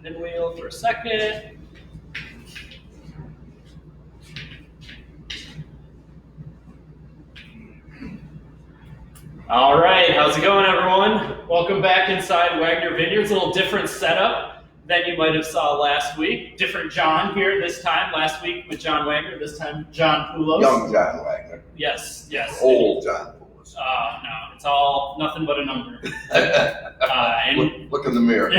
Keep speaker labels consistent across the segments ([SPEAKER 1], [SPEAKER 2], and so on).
[SPEAKER 1] Pinwheel for a second. All right, how's it going, everyone? Welcome back inside Wagner Vineyards. A little different setup than you might have saw last week. Different John here this time. Last week with John Wagner, this time John Pulos.
[SPEAKER 2] Young John Wagner.
[SPEAKER 1] Yes.
[SPEAKER 2] Old John Pulos.
[SPEAKER 1] No, it's all nothing but a number.
[SPEAKER 2] Look in the mirror.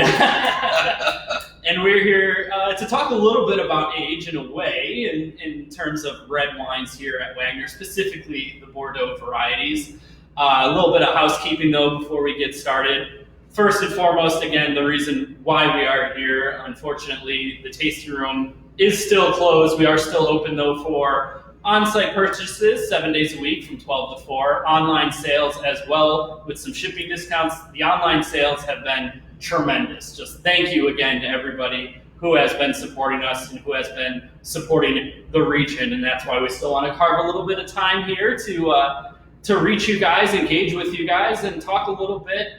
[SPEAKER 1] And we're here to talk a little bit about age in a way, in terms of red wines here at Wagner, specifically the Bordeaux varieties. A little bit of housekeeping though before we get started. First and foremost, again, the reason why we are here, unfortunately, the tasting room is still closed. We are still open though for on-site purchases 7 days a week from 12 to 4, online sales as well with some shipping discounts. The online sales have been tremendous. Just thank you again to everybody who has been supporting us and who has been supporting the region, and that's why we still want to carve a little bit of time here to reach you guys, engage with you guys, and talk a little bit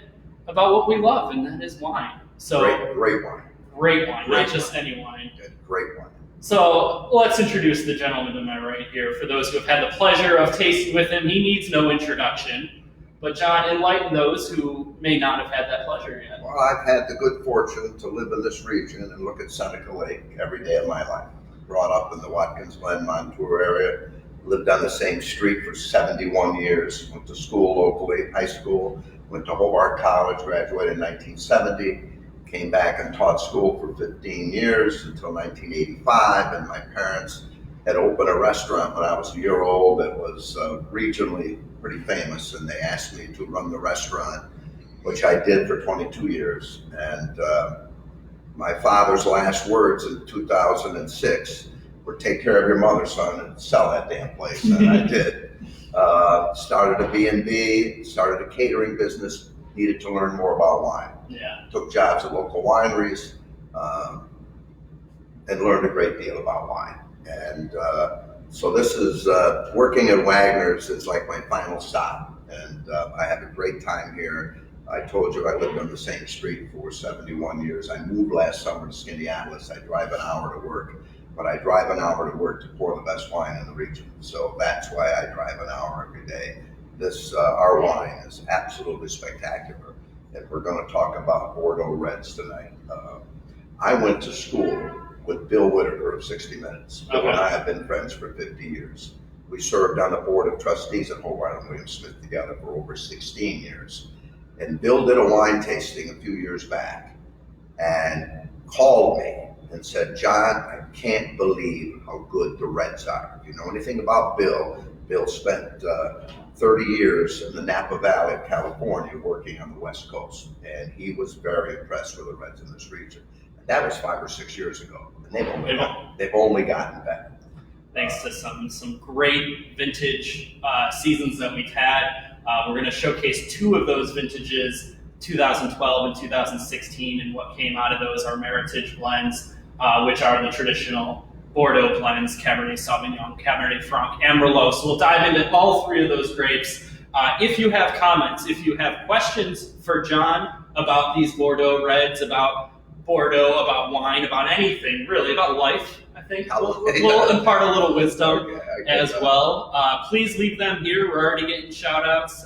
[SPEAKER 1] about what we love, and that is wine. So
[SPEAKER 2] great wine.
[SPEAKER 1] Great wine, not just any wine.
[SPEAKER 2] Great wine.
[SPEAKER 1] So let's introduce the gentleman to my right here. For those who have had the pleasure of tasting with him, he needs no introduction. But John, enlighten those who may not have had that pleasure yet.
[SPEAKER 2] Well, I've had the good fortune to live in this region and look at Seneca Lake every day of my life. Brought up in the Watkins Glen, Montour area. Lived on the same street for 71 years. Went to school locally, high school. Went to Hobart College, graduated in 1970. Came back and taught school for 15 years until 1985. And my parents had opened a restaurant when I was a year old that was regionally pretty famous. And they asked me to run the restaurant, which I did for 22 years. And my father's last words in 2006 were, "Take care of your mother, son, and sell that damn place." And I did. Started a B&B, started a catering business, needed to learn more about wine.
[SPEAKER 1] Yeah.
[SPEAKER 2] Took jobs at local wineries, and learned a great deal about wine. And so this is, working at Wagner's is like my final stop. And I have a great time here. I told you I lived on the same street for 71 years. I moved last summer to Skinny-Atlas. I drive an hour to work. But I drive an hour to work to pour the best wine in the region. So that's why I drive an hour every day. This, our wine is absolutely spectacular. And we're going to talk about Bordeaux Reds tonight. I went to school with Bill Whitaker of 60 Minutes. Bill and I have been friends for 50 years. We served on the board of trustees at Hobart and William Smith together for over 16 years. And Bill did a wine tasting a few years back and called me and said, "John, I can't believe how good the Reds are." If you know anything about Bill, Bill spent 30 years in the Napa Valley of California working on the West Coast. And he was very impressed with the Reds in this region. And that was 5 or 6 years ago. And they've only gotten better.
[SPEAKER 1] Thanks to some great vintage seasons that we've had. We're going to showcase two of those vintages, 2012 and 2016, and what came out of those are Meritage blends, which are the traditional Bordeaux blends, Cabernet Sauvignon, Cabernet Franc, and Merlot. So we'll dive into all three of those grapes. If you have comments, if you have questions for John about these Bordeaux Reds, about Bordeaux, about wine, about anything, really, about life, I think we'll impart a little wisdom as well. Please leave them here. We're already getting shout outs.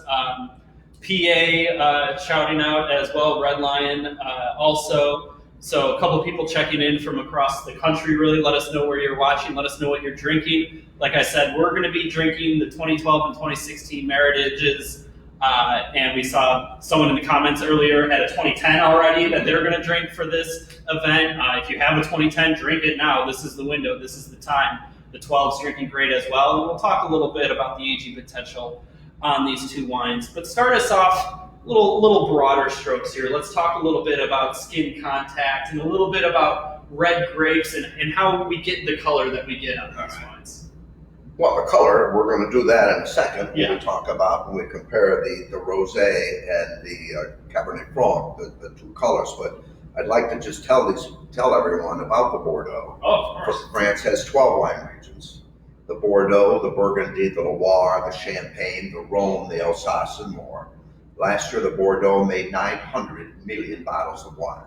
[SPEAKER 1] PA shouting out as well, Red Lion also. So a couple people checking in from across the country. Really let us know where you're watching. Let us know what you're drinking. Like I said, we're going to be drinking the 2012 and 2016 Meritages. And we saw someone in the comments earlier had a 2010 already that they're going to drink for this event. If you have a 2010, drink it now. This is the window. This is the time. The 12's drinking great as well. And we'll talk a little bit about the aging potential on these two wines. But start us off little broader strokes here. Let's talk a little bit about skin contact and a little bit about red grapes and how we get the color that we get on these wines.
[SPEAKER 2] Well, the color, we're going to do that in a second.
[SPEAKER 1] Yeah.
[SPEAKER 2] When we talk about, when we compare the Rosé and the Cabernet Franc, the two colors. But I'd like to just tell everyone about the Bordeaux.
[SPEAKER 1] Oh, of course.
[SPEAKER 2] France has 12 wine regions. The Bordeaux, the Burgundy, the Loire, the Champagne, the Rhône, the Alsace, and more. Last year, the Bordeaux made 900 million bottles of wine.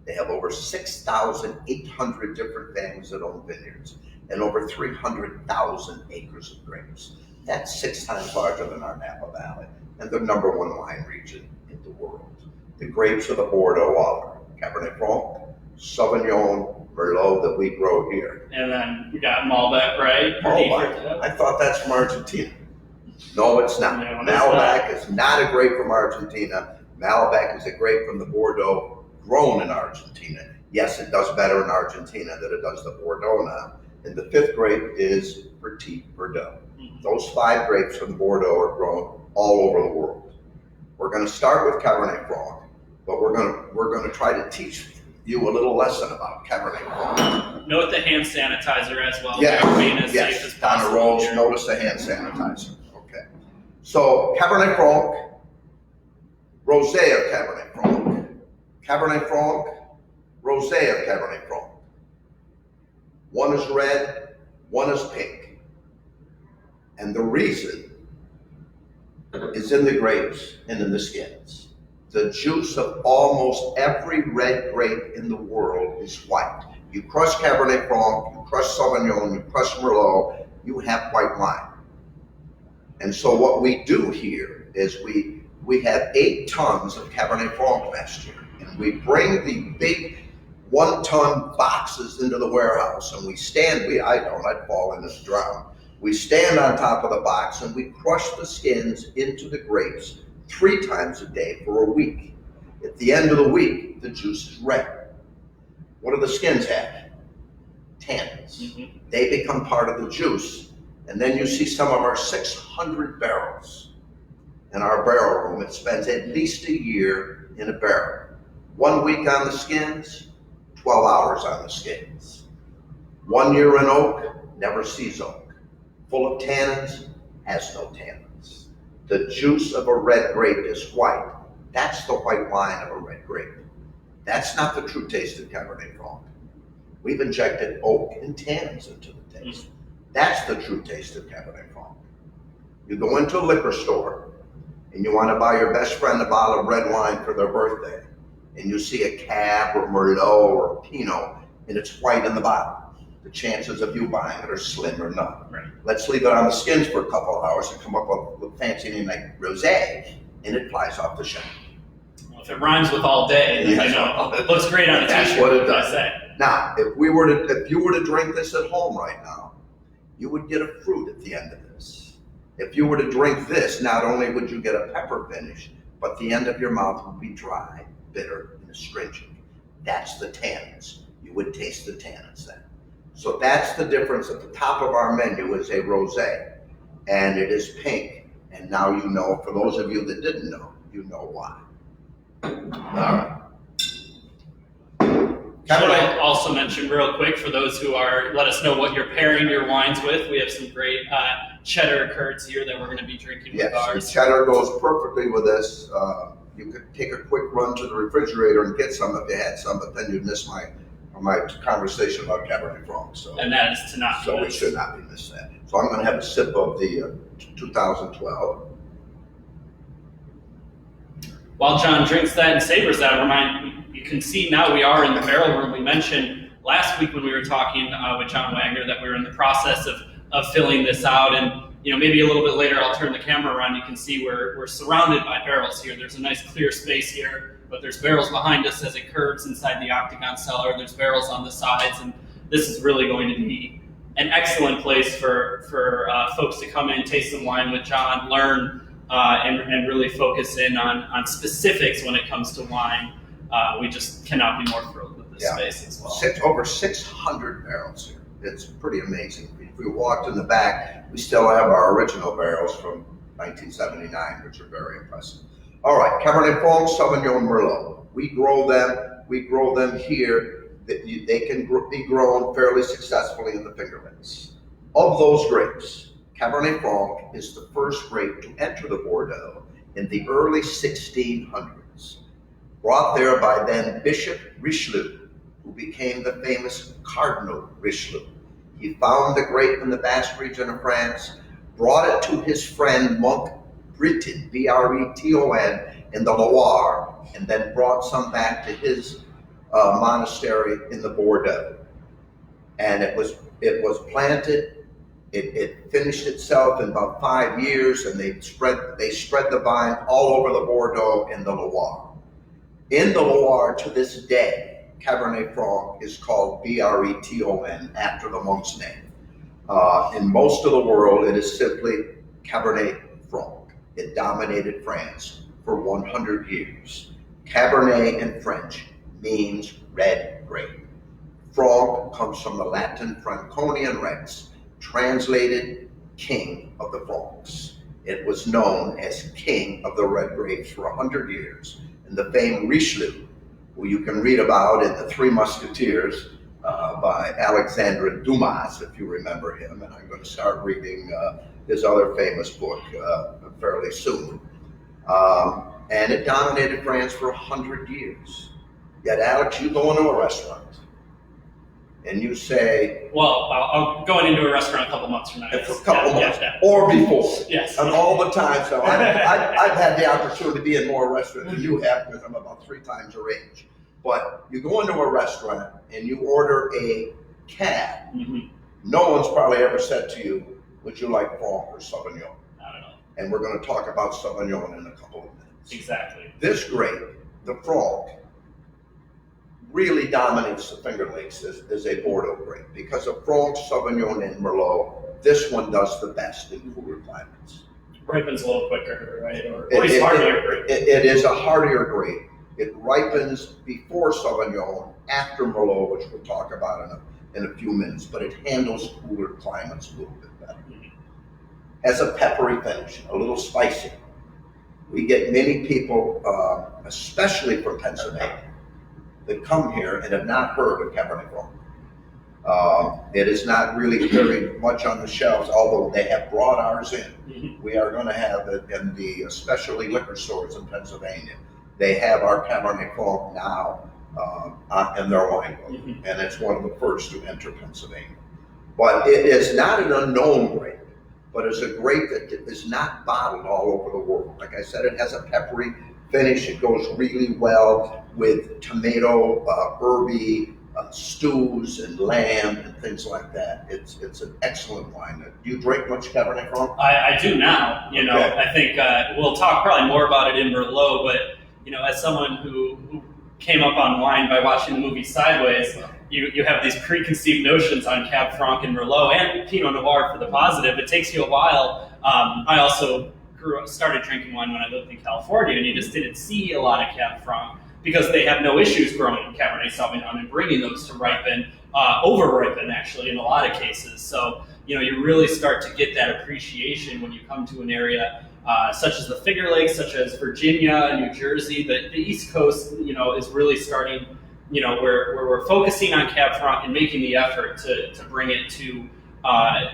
[SPEAKER 2] They have over 6,800 different families that own vineyards and over 300,000 acres of grapes. That's 6 times larger than our Napa Valley, and the #1 wine region in the world. The grapes of the Bordeaux are Cabernet Franc, Sauvignon, Merlot that we grow here.
[SPEAKER 1] And then we got Malbec, right?
[SPEAKER 2] I thought that's from Argentina. No, it's not.
[SPEAKER 1] No,
[SPEAKER 2] Malbec is not a grape from Argentina. Malbec is a grape from the Bordeaux, grown in Argentina. Yes, it does better in Argentina than it does the Bordeaux now. And the 5th grape is Petit Verdot. Those 5 grapes from Bordeaux are grown all over the world. We're going to start with Cabernet Franc, but we're going to try to teach you a little lesson about Cabernet Franc.
[SPEAKER 1] Note the hand sanitizer as well.
[SPEAKER 2] Yes,
[SPEAKER 1] As safe as
[SPEAKER 2] down the
[SPEAKER 1] possible
[SPEAKER 2] road,
[SPEAKER 1] here.
[SPEAKER 2] notice the hand sanitizer. Okay. So Cabernet Franc, Rosé of Cabernet Franc, Cabernet Franc, Rosé of Cabernet Franc. One is red, one is pink. And the reason is in the grapes and in the skins. The juice of almost every red grape in the world is white. You crush Cabernet Franc, you crush Sauvignon, you crush Merlot, you have white wine. And so what we do here is we have 8 tons of Cabernet Franc last year, and we bring the big 1-ton boxes into the warehouse, and I'd fall in and drown. We stand on top of the box and we crush the skins into the grapes 3 times a day for a week. At the end of the week, the juice is red. What do the skins have? Tannins. They become part of the juice. And then you see some of our 600 barrels in our barrel room. It spends at least a year in a barrel. 1 week on the skins, 12 hours on the skins. 1 year in oak, never sees oak. Full of tannins, has no tannins. The juice of a red grape is white. That's the white wine of a red grape. That's not the true taste of Cabernet Franc. We've injected oak and tannins into the taste. That's the true taste of Cabernet Franc. You go into a liquor store and you want to buy your best friend a bottle of red wine for their birthday, and you see a Cab or Merlot or Pinot, and it's white in the bottle. The chances of you buying it are slim or none.
[SPEAKER 1] Right.
[SPEAKER 2] Let's leave it on the skins for a couple of hours and come up with a fancy name like Rosé, and it flies off the shelf.
[SPEAKER 1] Well, if it rhymes with all day, it looks great on a
[SPEAKER 2] That's
[SPEAKER 1] t-shirt.
[SPEAKER 2] what it does.
[SPEAKER 1] Say.
[SPEAKER 2] Now, if you were to drink this at home right now, you would get a fruit at the end of this. If you were to drink this, not only would you get a pepper finish, but the end of your mouth would be dry, bitter, and astringent. That's the tannins. You would taste the tannins then. So that's the difference. At the top of our menu is a rosé, and it is pink. And now you know, for those of you that didn't know, you know why. All right.
[SPEAKER 1] Should I also mention real quick for those who let us know what you're pairing your wines with. We have some great cheddar curds here that we're going to be drinking with ours.
[SPEAKER 2] Yes, cheddar goes perfectly with this. You could take a quick run to the refrigerator and get some if you had some, but then you'd miss my conversation about Cabernet Franc.
[SPEAKER 1] And that is to not be
[SPEAKER 2] So we should not be missed that. So I'm going to have a sip of the 2012.
[SPEAKER 1] While John drinks that and savors that, you can see now we are in the barrel room. We mentioned last week when we were talking with John Wagner that we were in the process of filling this out, and maybe a little bit later I'll turn the camera around. You can see we're surrounded by barrels here. There's a nice clear space here, but there's barrels behind us as it curves inside the octagon cellar. There's barrels on the sides, and this is really going to be an excellent place for folks to come in, taste some wine with John, learn, and really focus in on specifics when it comes to wine. We just cannot be more thrilled with this space as well.
[SPEAKER 2] Over 600 barrels here. It's pretty amazing. If we walked in the back, we still have our original barrels from 1979, which are very impressive. All right, Cabernet Franc, Sauvignon, Merlot. We grow them here. They can be grown fairly successfully in the Finger Lakes. Of those grapes, Cabernet Franc is the first grape to enter the Bordeaux in the early 1600s, brought there by then Bishop Richelieu, who became the famous Cardinal Richelieu. He found the grape in the Basque region of France, brought it to his friend Monk Breton, B-R-E-T-O-N, in the Loire, and then brought some back to his monastery in the Bordeaux, and it was planted. It finished itself in about 5 years, and they spread the vine all over the Bordeaux and the Loire. In the Loire to this day, Cabernet Franc is called Breton after the monk's name. In most of the world, it is simply Cabernet Franc. It dominated France for 100 years. Cabernet in French means red grape. Franc comes from the Latin Franconian Rex, translated king of the Francs. It was known as king of the red grapes for 100 years. And the famed Richelieu, who you can read about in The Three Musketeers by Alexandre Dumas, if you remember him, and I'm going to start reading his other famous book fairly soon. And it dominated France for 100 years. Yet, Alex, you go into a restaurant and you say,
[SPEAKER 1] well, I'm going into a restaurant a couple months from now.
[SPEAKER 2] A couple months, or before.
[SPEAKER 1] Yes.
[SPEAKER 2] And all the time. So I've had the opportunity to be in more restaurants than you have, because I'm about 3 times your age. But you go into a restaurant and you order a cab. Mm-hmm. No one's probably ever said to you, would you like Franc or Sauvignon?
[SPEAKER 1] I don't know.
[SPEAKER 2] And we're going to talk about Sauvignon in a couple of minutes.
[SPEAKER 1] Exactly.
[SPEAKER 2] This grape, the Franc, really dominates the Finger Lakes as a Bordeaux grape, because of Franc, Sauvignon, and Merlot. This one does the best in cooler climates.
[SPEAKER 1] Ripens a little quicker, right? Or it's hardier grape.
[SPEAKER 2] It is a hardier grape. It ripens before Sauvignon, after Merlot, which we'll talk about in a few minutes, but it handles cooler climates a little bit better. Mm-hmm. Has a peppery finish, a little spicy. We get many people, especially from Pennsylvania, that come here and have not heard of Cabernet Franc. It is not really very much on the shelves, although they have brought ours in. Mm-hmm. We are going to have it in the especially liquor stores in Pennsylvania. They have our Cabernet Franc now in their wine book, mm-hmm. and it's one of the first to enter Pennsylvania. But it is not an unknown grape, but it's a grape that is not bottled all over the world. Like I said, it has a peppery finish. It goes really well with tomato, herby stews and lamb and things like that. It's an excellent wine. Do you drink much Cabernet Franc?
[SPEAKER 1] I do now. You know, okay. I think we'll talk probably more about it in Merlot, but you know, as someone who came up on wine by watching the movie Sideways, you have these preconceived notions on Cab Franc and Merlot and Pinot Noir for the positive. It takes you a while. I also started drinking wine when I lived in California, and you just didn't see a lot of Cab Franc because they have no issues growing Cabernet Sauvignon and bringing those to ripen, over-ripen actually in a lot of cases. So, you know, you really start to get that appreciation when you come to an area such as the Finger Lakes, such as Virginia, New Jersey. The East Coast, you know, is really starting, you know, where we're focusing on Cab Franc and making the effort to bring it to,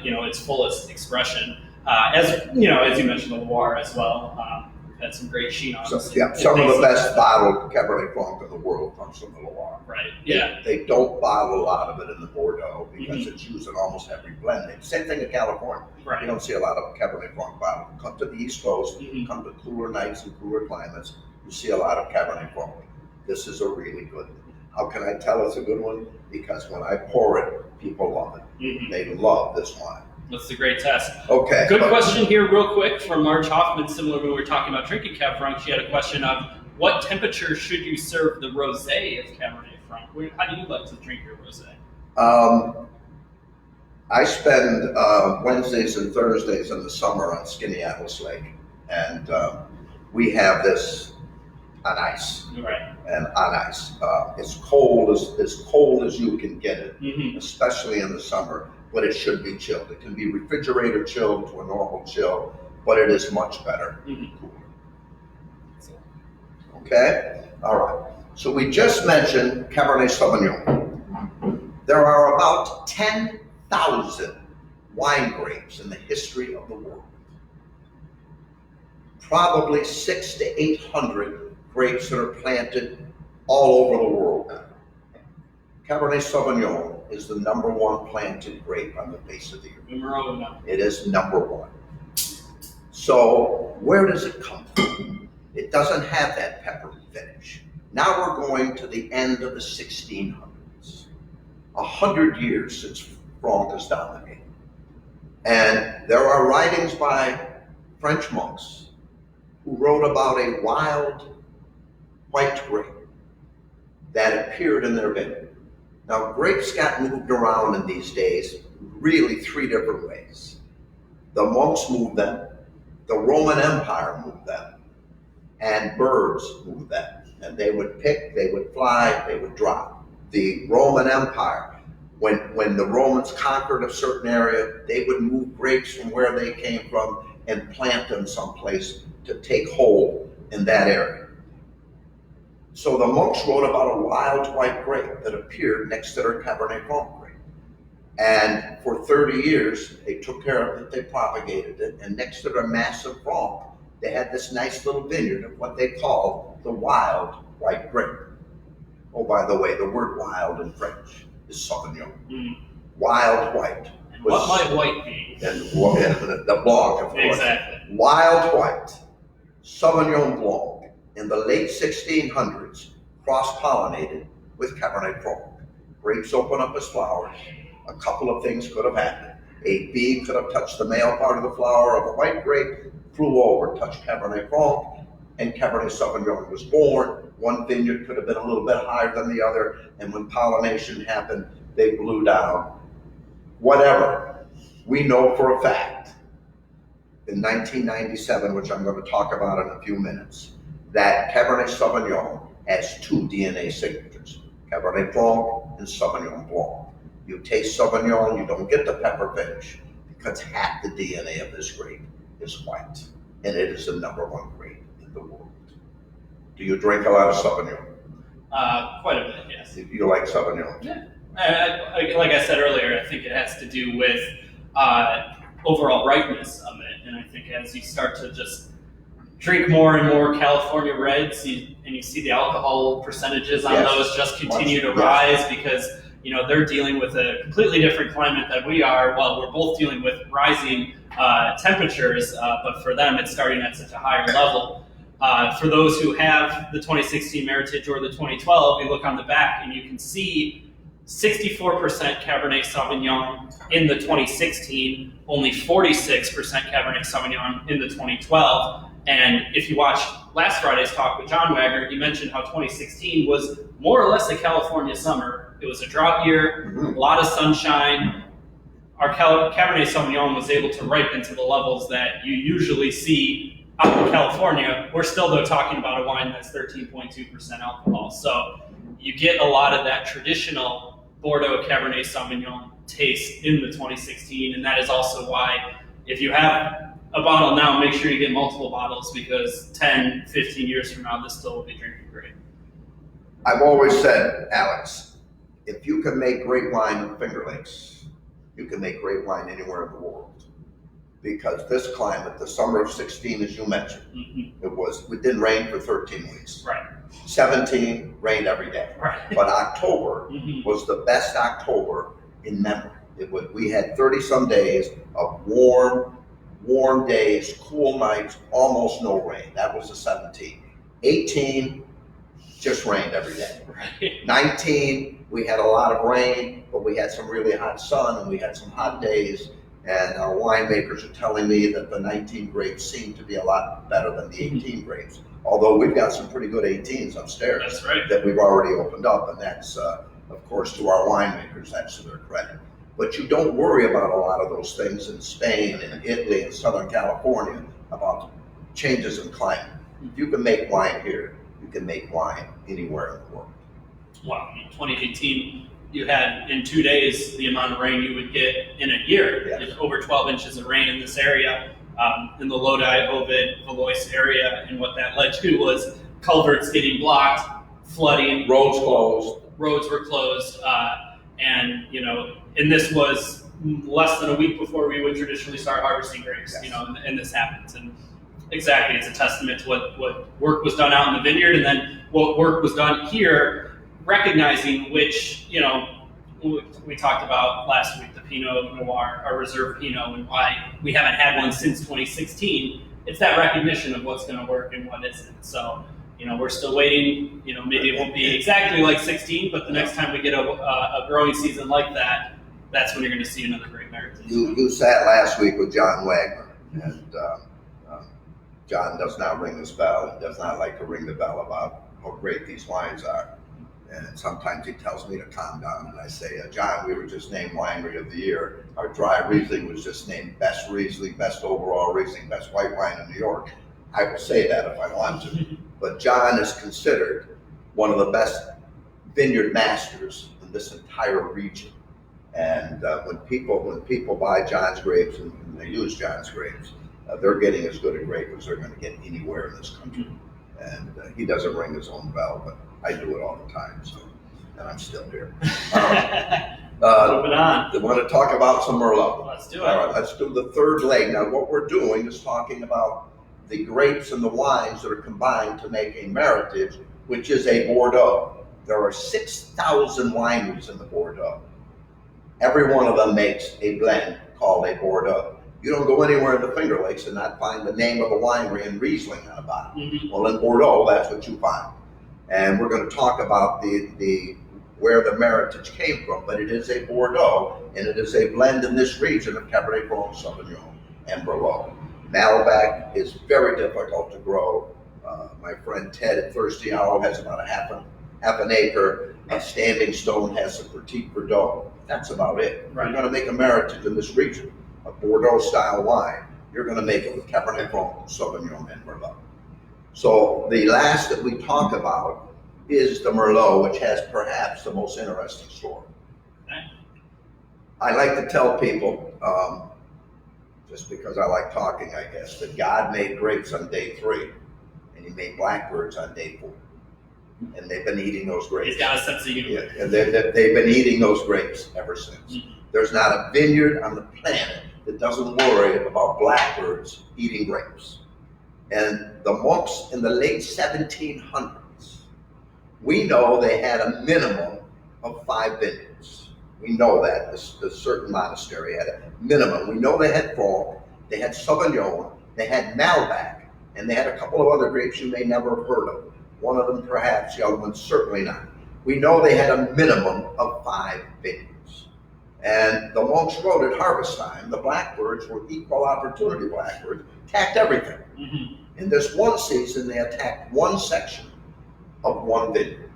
[SPEAKER 1] you know, its fullest expression. As you know, as you mentioned, the Loire as well. We've had some great Chinots.
[SPEAKER 2] So, yeah, some of the best bottled Cabernet Franc in the world comes from the Loire.
[SPEAKER 1] Right. Yeah.
[SPEAKER 2] They don't bottle a lot of it in the Bordeaux because mm-hmm. it's used in almost every blend. Same thing in California. Right. You don't see a lot of Cabernet Franc bottled. Come to the East Coast, mm-hmm. come to cooler nights and cooler climates, you see a lot of Cabernet Franc. This is a really good one. How can I tell it's a good one? Because when I pour it, people love it. Mm-hmm. They love this wine.
[SPEAKER 1] That's a great test.
[SPEAKER 2] Okay.
[SPEAKER 1] Good question here real quick from Marge Hoffman, similar when we were talking about drinking Cab Franc. She had a question of what temperature should you serve the rosé of Cabernet Franc? How do you like to drink your rosé?
[SPEAKER 2] I spend Wednesdays and Thursdays in the summer on Skinny-Atlas Lake, and we have this on ice.
[SPEAKER 1] Right.
[SPEAKER 2] And on ice. It's cold as you can get it, mm-hmm. especially in the summer. But it should be chilled. It can be refrigerator chilled to a normal chill, but it is much better. Mm-hmm. Okay? All right. So we just mentioned Cabernet Sauvignon. There are about 10,000 wine grapes in the history of the world. Probably 600 to 800 grapes that are planted all over the world now. Cabernet Sauvignon is the number one planted grape on the face of the earth. It is number one. So where does it come from? It doesn't have that peppery finish. Now we're going to the end of the 1600s, 100 years since Franc has dominated. And there are writings by French monks who wrote about a wild white grape that appeared in their vineyard. Now, grapes got moved around in these days really three different ways. The monks moved them, the Roman Empire moved them, and birds moved them. And they would pick, they would fly, they would drop. The Roman Empire, when the Romans conquered a certain area, they would move grapes from where they came from and plant them someplace to take hold in that area. So the monks wrote about a wild white grape that appeared next to their Cabernet Franc grape. And for 30 years, they took care of it, they propagated it, and next to their massive Franc, they had this nice little vineyard of what they called the wild white grape. Oh, by the way, the word wild in French is Sauvignon. Wild white.
[SPEAKER 1] And what might white be?
[SPEAKER 2] And the Blanc, of course.
[SPEAKER 1] Exactly.
[SPEAKER 2] Wild white, Sauvignon Blanc, in the late 1600s, cross-pollinated with Cabernet Franc. Grapes open up as flowers. A couple of things could have happened. A bee could have touched the male part of the flower of a white grape, flew over, touched Cabernet Franc, and Cabernet Sauvignon was born. One vineyard could have been a little bit higher than the other, and when pollination happened, they blew down. Whatever. We know for a fact, in 1997, which I'm going to talk about in a few minutes, that Cabernet Sauvignon has two DNA signatures, Cabernet Franc and Sauvignon Blanc. You taste Sauvignon, you don't get the pepper finish because half the DNA of this grape is white, and it is the #1 grape in the world. Do you drink a lot of Sauvignon?
[SPEAKER 1] Quite a bit, yes.
[SPEAKER 2] You like Sauvignon?
[SPEAKER 1] Yeah. Like I said earlier, I think it has to do with overall ripeness of it, and I think as you start to just drink more and more California Reds, and you see the alcohol percentages on those just continue to rise because they're dealing with a completely different climate than we are. While we're both dealing with rising temperatures, but for them it's starting at such a higher level. For those who have the 2016 Meritage or the 2012, you look on the back and you can see 64% Cabernet Sauvignon in the 2016, only 46% Cabernet Sauvignon in the 2012. And if you watched last Friday's talk with John Wagner, he mentioned how 2016 was more or less a California summer. It was a drought year, a lot of sunshine. Our Cabernet Sauvignon was able to ripen to the levels that you usually see out in California. We're still, though, talking about a wine that's 13.2% alcohol. So you get a lot of that traditional Bordeaux Cabernet Sauvignon taste in the 2016, and that is also why if you have a bottle now, make sure you get multiple bottles because 10, 15 years from now, this still will be drinking great.
[SPEAKER 2] I've always said, Alex, if you can make great wine in Finger Lakes, you can make great wine anywhere in the world. Because this climate, the summer of 16, as you mentioned, it didn't rain for 13 weeks.
[SPEAKER 1] Right.
[SPEAKER 2] 17 rained every day.
[SPEAKER 1] Right.
[SPEAKER 2] But October was the best October in memory. We had 30 some days of warm days, cool nights, almost no rain. That was the 17. 18 just rained every day.
[SPEAKER 1] Right.
[SPEAKER 2] 19, we had a lot of rain, but we had some really hot sun and we had some hot days. And our winemakers are telling me that the 19 grapes seem to be a lot better than the 18 grapes. Although we've got some pretty good 18s upstairs.
[SPEAKER 1] That's right.
[SPEAKER 2] That we've already opened up, and that's, of course, to our winemakers, that's to their credit. But you don't worry about a lot of those things in Spain and Italy and Southern California about changes in climate. If you can make wine here, you can make wine anywhere in the world.
[SPEAKER 1] Wow, in 2018, you had in 2 days the amount of rain you would get in a year.
[SPEAKER 2] Yes.
[SPEAKER 1] Over 12 inches of rain in this area, in the Lodi, Ovid, Valois area, and what that led to was culverts getting blocked, flooding,
[SPEAKER 2] Roads closed.
[SPEAKER 1] Roads were closed, and this was less than a week before we would traditionally start harvesting grapes.
[SPEAKER 2] Yes.
[SPEAKER 1] And this happens, and exactly, it's a testament to what work was done out in the vineyard, and then what work was done here. Recognizing which, we talked about last week, the Pinot Noir, our reserve Pinot, and why we haven't had one since 2016. It's that recognition of what's going to work and what isn't. So we're still waiting. Maybe it won't be exactly like 16, but the next time we get a growing season like that, that's when you're going to see another great Meritage.
[SPEAKER 2] You sat last week with John Wagner, and John does not ring this bell and does not like to ring the bell about how great these wines are. And sometimes he tells me to calm down, and I say, John, we were just named Winery of the Year. Our dry Riesling was just named Best Riesling, Best Overall Riesling, Best White Wine in New York. I will say that if I want to. But John is considered one of the best vineyard masters in this entire region. And when people buy John's grapes and they use John's grapes, they're getting as good a grape as they're going to get anywhere in this country. And he doesn't ring his own bell, but I do it all the time. So, and I'm still here.
[SPEAKER 1] Moving on.
[SPEAKER 2] I want to talk about some Merlot.
[SPEAKER 1] Let's do it.
[SPEAKER 2] All right, let's do the third leg. Now, what we're doing is talking about the grapes and the wines that are combined to make a Meritage, which is a Bordeaux. There are 6,000 wineries in the Bordeaux. Every one of them makes a blend called a Bordeaux. You don't go anywhere in the Finger Lakes and not find the name of the winery and Riesling on a bottle. Mm-hmm. Well, in Bordeaux, that's what you find. And we're going to talk about the where the Meritage came from, but it is a Bordeaux, and it is a blend in this region of Cabernet Franc, Sauvignon, and Merlot. Malbec is very difficult to grow. My friend Ted at Thirsty Owl has about a half an acre. Standing Stone has a Petit Bordeaux. That's about it. Right. You're going to make a Meritage in this region, a Bordeaux-style wine. You're going to make it with Cabernet Franc, Sauvignon, and Merlot. So the last that we talk about is the Merlot, which has perhaps the most interesting story. Okay. I like to tell people, just because I like talking, I guess, that God made grapes on day 3, and he made blackbirds on day 4. And they've been eating those grapes.
[SPEAKER 1] He's got a sense of humor.
[SPEAKER 2] Yeah, and they've been eating those grapes ever since. Mm-hmm. There's not a vineyard on the planet that doesn't worry about blackbirds eating grapes. And the monks in the late 1700s, we know they had a minimum of 5 vineyards. We know that. This certain monastery had a minimum. We know they had Franc, they had Sauvignon, they had Malbec, and they had a couple of other grapes you may never have heard of. One of them perhaps, the other one certainly not. We know they had a minimum of 5 vineyards. And the monks wrote at harvest time, the blackbirds were equal opportunity blackbirds, attacked everything. Mm-hmm. In this one season, they attacked one section of one vineyard.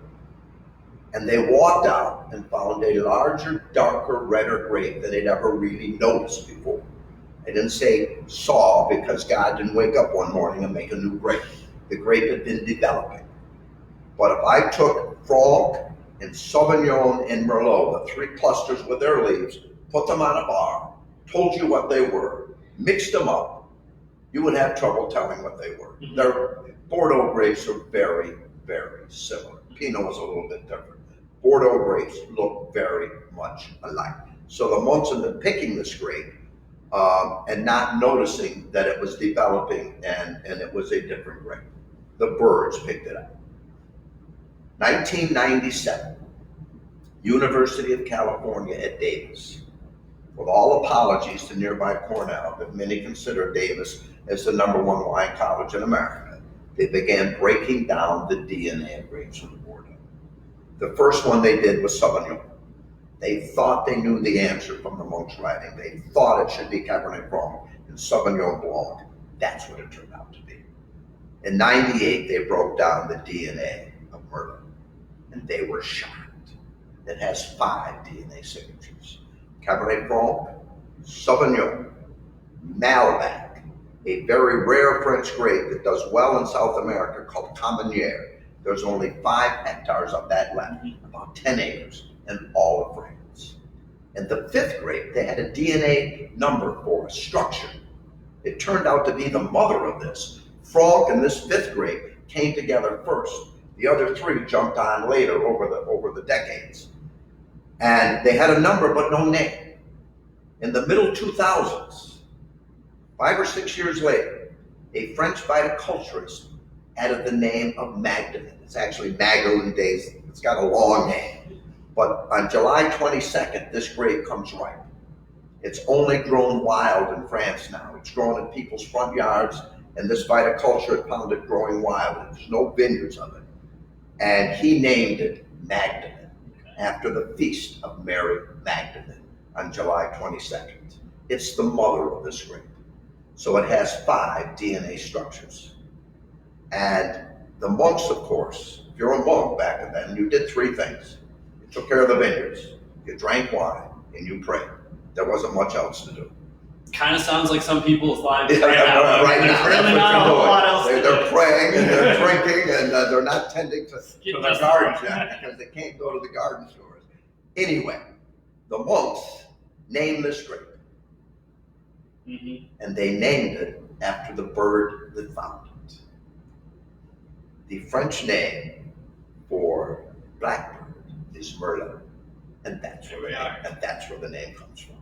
[SPEAKER 2] And they walked out and found a larger, darker, redder grape than they'd ever really noticed before. They didn't say saw because God didn't wake up one morning and make a new grape. The grape had been developing. But if I took Franc and Sauvignon and Merlot, the 3 clusters with their leaves, put them on a bar, told you what they were, mixed them up, you would have trouble telling what they were. Mm-hmm. Their Bordeaux grapes are very, very similar. Pinot was a little bit different. Bordeaux grapes look very much alike. So the monks have been picking this grape and not noticing that it was developing and it was a different grape. The birds picked it up. 1997, University of California at Davis. With all apologies to nearby Cornell, that many consider Davis as the #1 wine college in America, they began breaking down the DNA of grapes from the Bordeaux. The first one they did was Sauvignon. They thought they knew the answer from the monks' writing. They thought it should be Cabernet Franc and Sauvignon Blanc. That's what it turned out to be. In '98, they broke down the DNA of Merlot, and they were shocked. It has 5 DNA signatures. Cabernet Franc, Sauvignon, Malbec, a very rare French grape that does well in South America called Cabernet. There's only 5 hectares of that left, about 10 acres, in all of France. And the 5th grape, they had a DNA number for a structure. It turned out to be the mother of this. Franc and this 5th grape came together first. The other 3 jumped on later over the decades. And they had a number but no name. In the middle 2000s, 5 or 6 years later, a French viticulturist added the name of Magdalene. It's actually Magdalene Days. It's got a long name. But on July 22nd, this grape comes ripe. It's only grown wild in France now. It's grown in people's front yards and this viticulture had found it growing wild. There's no vineyards of it. And he named it Magdalene, after the feast of Mary Magdalene on July 22nd. It's the mother of this grape. So it has 5 DNA structures. And the monks, of course, if you're a monk back then, you did 3 things. You took care of the vineyards, you drank wine, and you prayed. There wasn't much else to do.
[SPEAKER 1] Kind of sounds like some people's lives
[SPEAKER 2] Yeah,
[SPEAKER 1] right now.
[SPEAKER 2] right now.
[SPEAKER 1] There's really not a whole lot else to do.
[SPEAKER 2] They're praying and they're drinking and they're not tending to the gardens yet because they can't go to the garden stores. Anyway, the monks named this grape. And they named it after the bird that found it. The French name for blackbird is Merlot, and that's where the name comes from.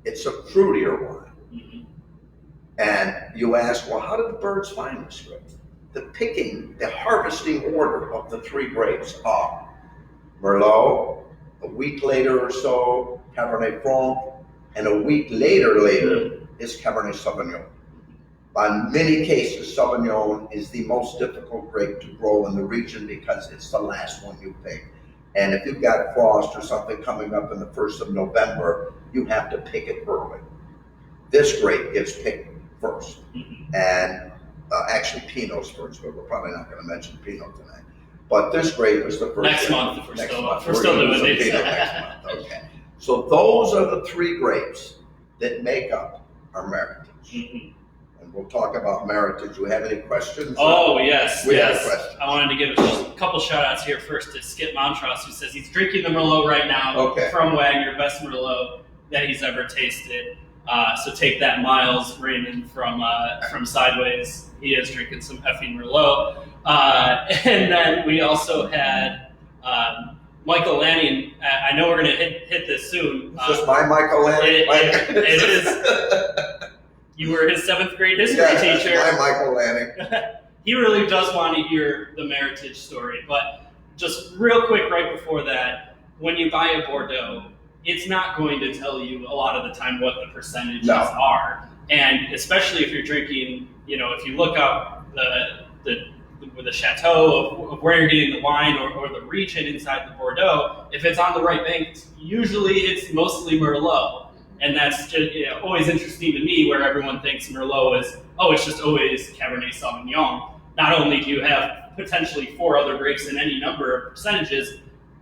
[SPEAKER 2] It's a fruitier wine. And you ask, well, how did the birds find this grape? The harvesting order of the 3 grapes are Merlot, a week later or so, Cabernet Franc, and a week later is Cabernet Sauvignon. In many cases, Sauvignon is the most difficult grape to grow in the region because it's the last one you pick. And if you've got frost or something coming up in the 1st of November, you have to pick it early. This grape gets picked first. And actually Pinot's first, but we're probably not going to mention Pinot tonight. But this grape was the first.
[SPEAKER 1] Next month, if we're still doing
[SPEAKER 2] Pinot next month. Okay. So those are the 3 grapes that make up our Meritage. And we'll talk about Meritage. Do we have any questions?
[SPEAKER 1] Oh, yes.
[SPEAKER 2] We have questions.
[SPEAKER 1] I wanted to give a couple shout outs here first to Skip Montross, who says he's drinking the Merlot right now from Wagner, best Merlot that he's ever tasted. So take that, Miles Raymond from Sideways. He is drinking some effing Merlot. And then we also had Michael Lanning. I know we're going to hit this soon.
[SPEAKER 2] Is this my Michael Lanning?
[SPEAKER 1] It is. You were his 7th grade history teacher.
[SPEAKER 2] My Michael Lanning.
[SPEAKER 1] He really does want to hear the Meritage story. But just real quick, right before that, when you buy a Bordeaux, it's not going to tell you a lot of the time what the percentages are. And especially if you're drinking, if you look up the chateau of where you're getting the wine or the region inside the Bordeaux, if it's on the right bank, usually it's mostly Merlot. And that's just always interesting to me, where everyone thinks Merlot is, it's just always Cabernet Sauvignon. Not only do you have potentially 4 other grapes in any number of percentages,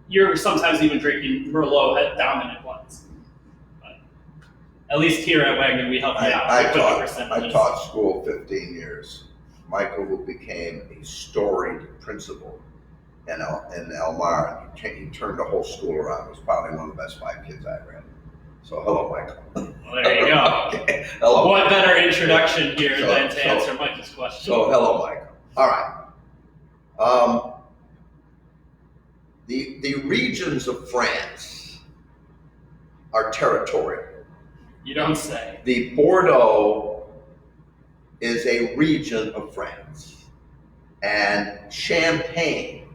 [SPEAKER 1] you're sometimes even drinking Merlot at dominant ones. But at least here at Wagner, we help you out.
[SPEAKER 2] I taught school 15 years. Michael, who became a storied principal in Elmar, he turned the whole school around. He was probably one of the best 5 kids I ever had. So hello, Michael.
[SPEAKER 1] Well, there you go.
[SPEAKER 2] Okay. Hello.
[SPEAKER 1] What better introduction here than to answer Michael's question?
[SPEAKER 2] So hello, Michael. All right. The regions of France are territorial.
[SPEAKER 1] You don't say.
[SPEAKER 2] The Bordeaux is a region of France, and Champagne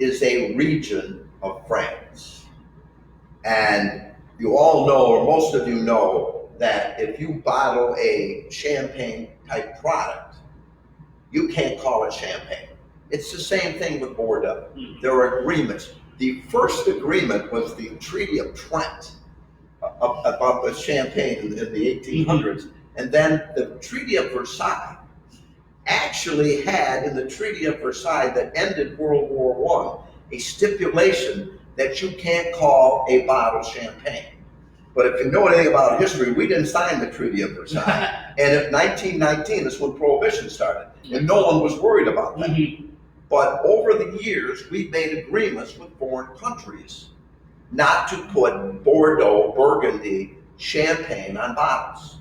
[SPEAKER 2] is a region of France. And you all know, or most of you know, that if you bottle a champagne type product, you can't call it champagne. It's the same thing with Bordeaux. There are agreements. The first agreement was the Treaty of Trent about the champagne in the 1800s. And then the Treaty of Versailles actually had, in the Treaty of Versailles that ended World War I, a stipulation that you can't call a bottle champagne. But if you know anything about history, we didn't sign the Treaty of Versailles. And in 1919 is when Prohibition started. And no one was worried about that. But over the years, we've made agreements with foreign countries not to put Bordeaux, Burgundy, Champagne on bottles.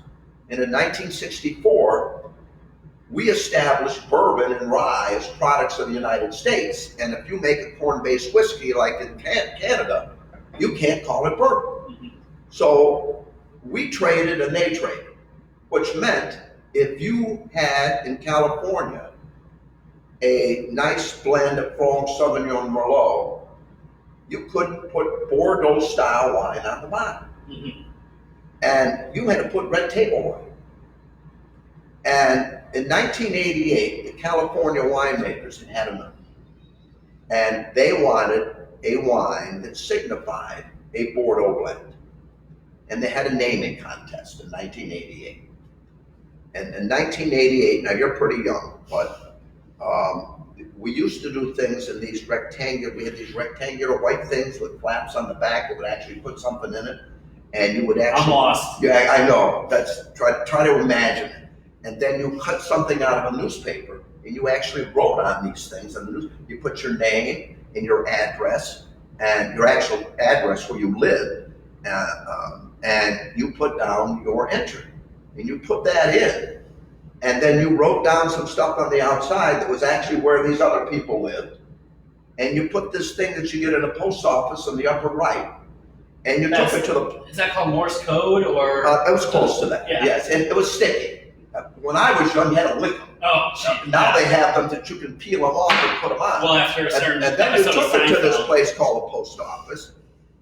[SPEAKER 2] And in 1964, we established bourbon and rye as products of the United States. And if you make a corn-based whiskey like in Canada, you can't call it bourbon. So we traded and they traded, which meant if you had in California a nice blend of Franc, Sauvignon, Merlot, you couldn't put Bordeaux style wine on the bottle. And you had to put red table wine. And in 1988, the California winemakers had enough. And they wanted a wine that signified a Bordeaux blend. And they had a naming contest in 1988. And in 1988, now you're pretty young, but we used to do things in these we had these rectangular white things with flaps on the back that would actually put something in it. And you would actually—
[SPEAKER 1] I'm lost.
[SPEAKER 2] Yeah, I know. Try to imagine it. And then you cut something out of a newspaper and you actually wrote on these things. And you put your name and your address and your actual address where you live. And you put down your entry. And you put that in. And then you wrote down some stuff on the outside that was actually where these other people lived. And you put this thing that you get in a post office in the upper right. And you took it to the—
[SPEAKER 1] Is that called Morse code or?
[SPEAKER 2] It was close to that,
[SPEAKER 1] yeah.
[SPEAKER 2] Yes. And it was sticky. When I was young, you had to lick them.
[SPEAKER 1] Oh,
[SPEAKER 2] Now they have them that you can peel them off and put them on.
[SPEAKER 1] Well, after a certain—
[SPEAKER 2] and then you took it to this
[SPEAKER 1] Seinfeld.
[SPEAKER 2] place called a post office,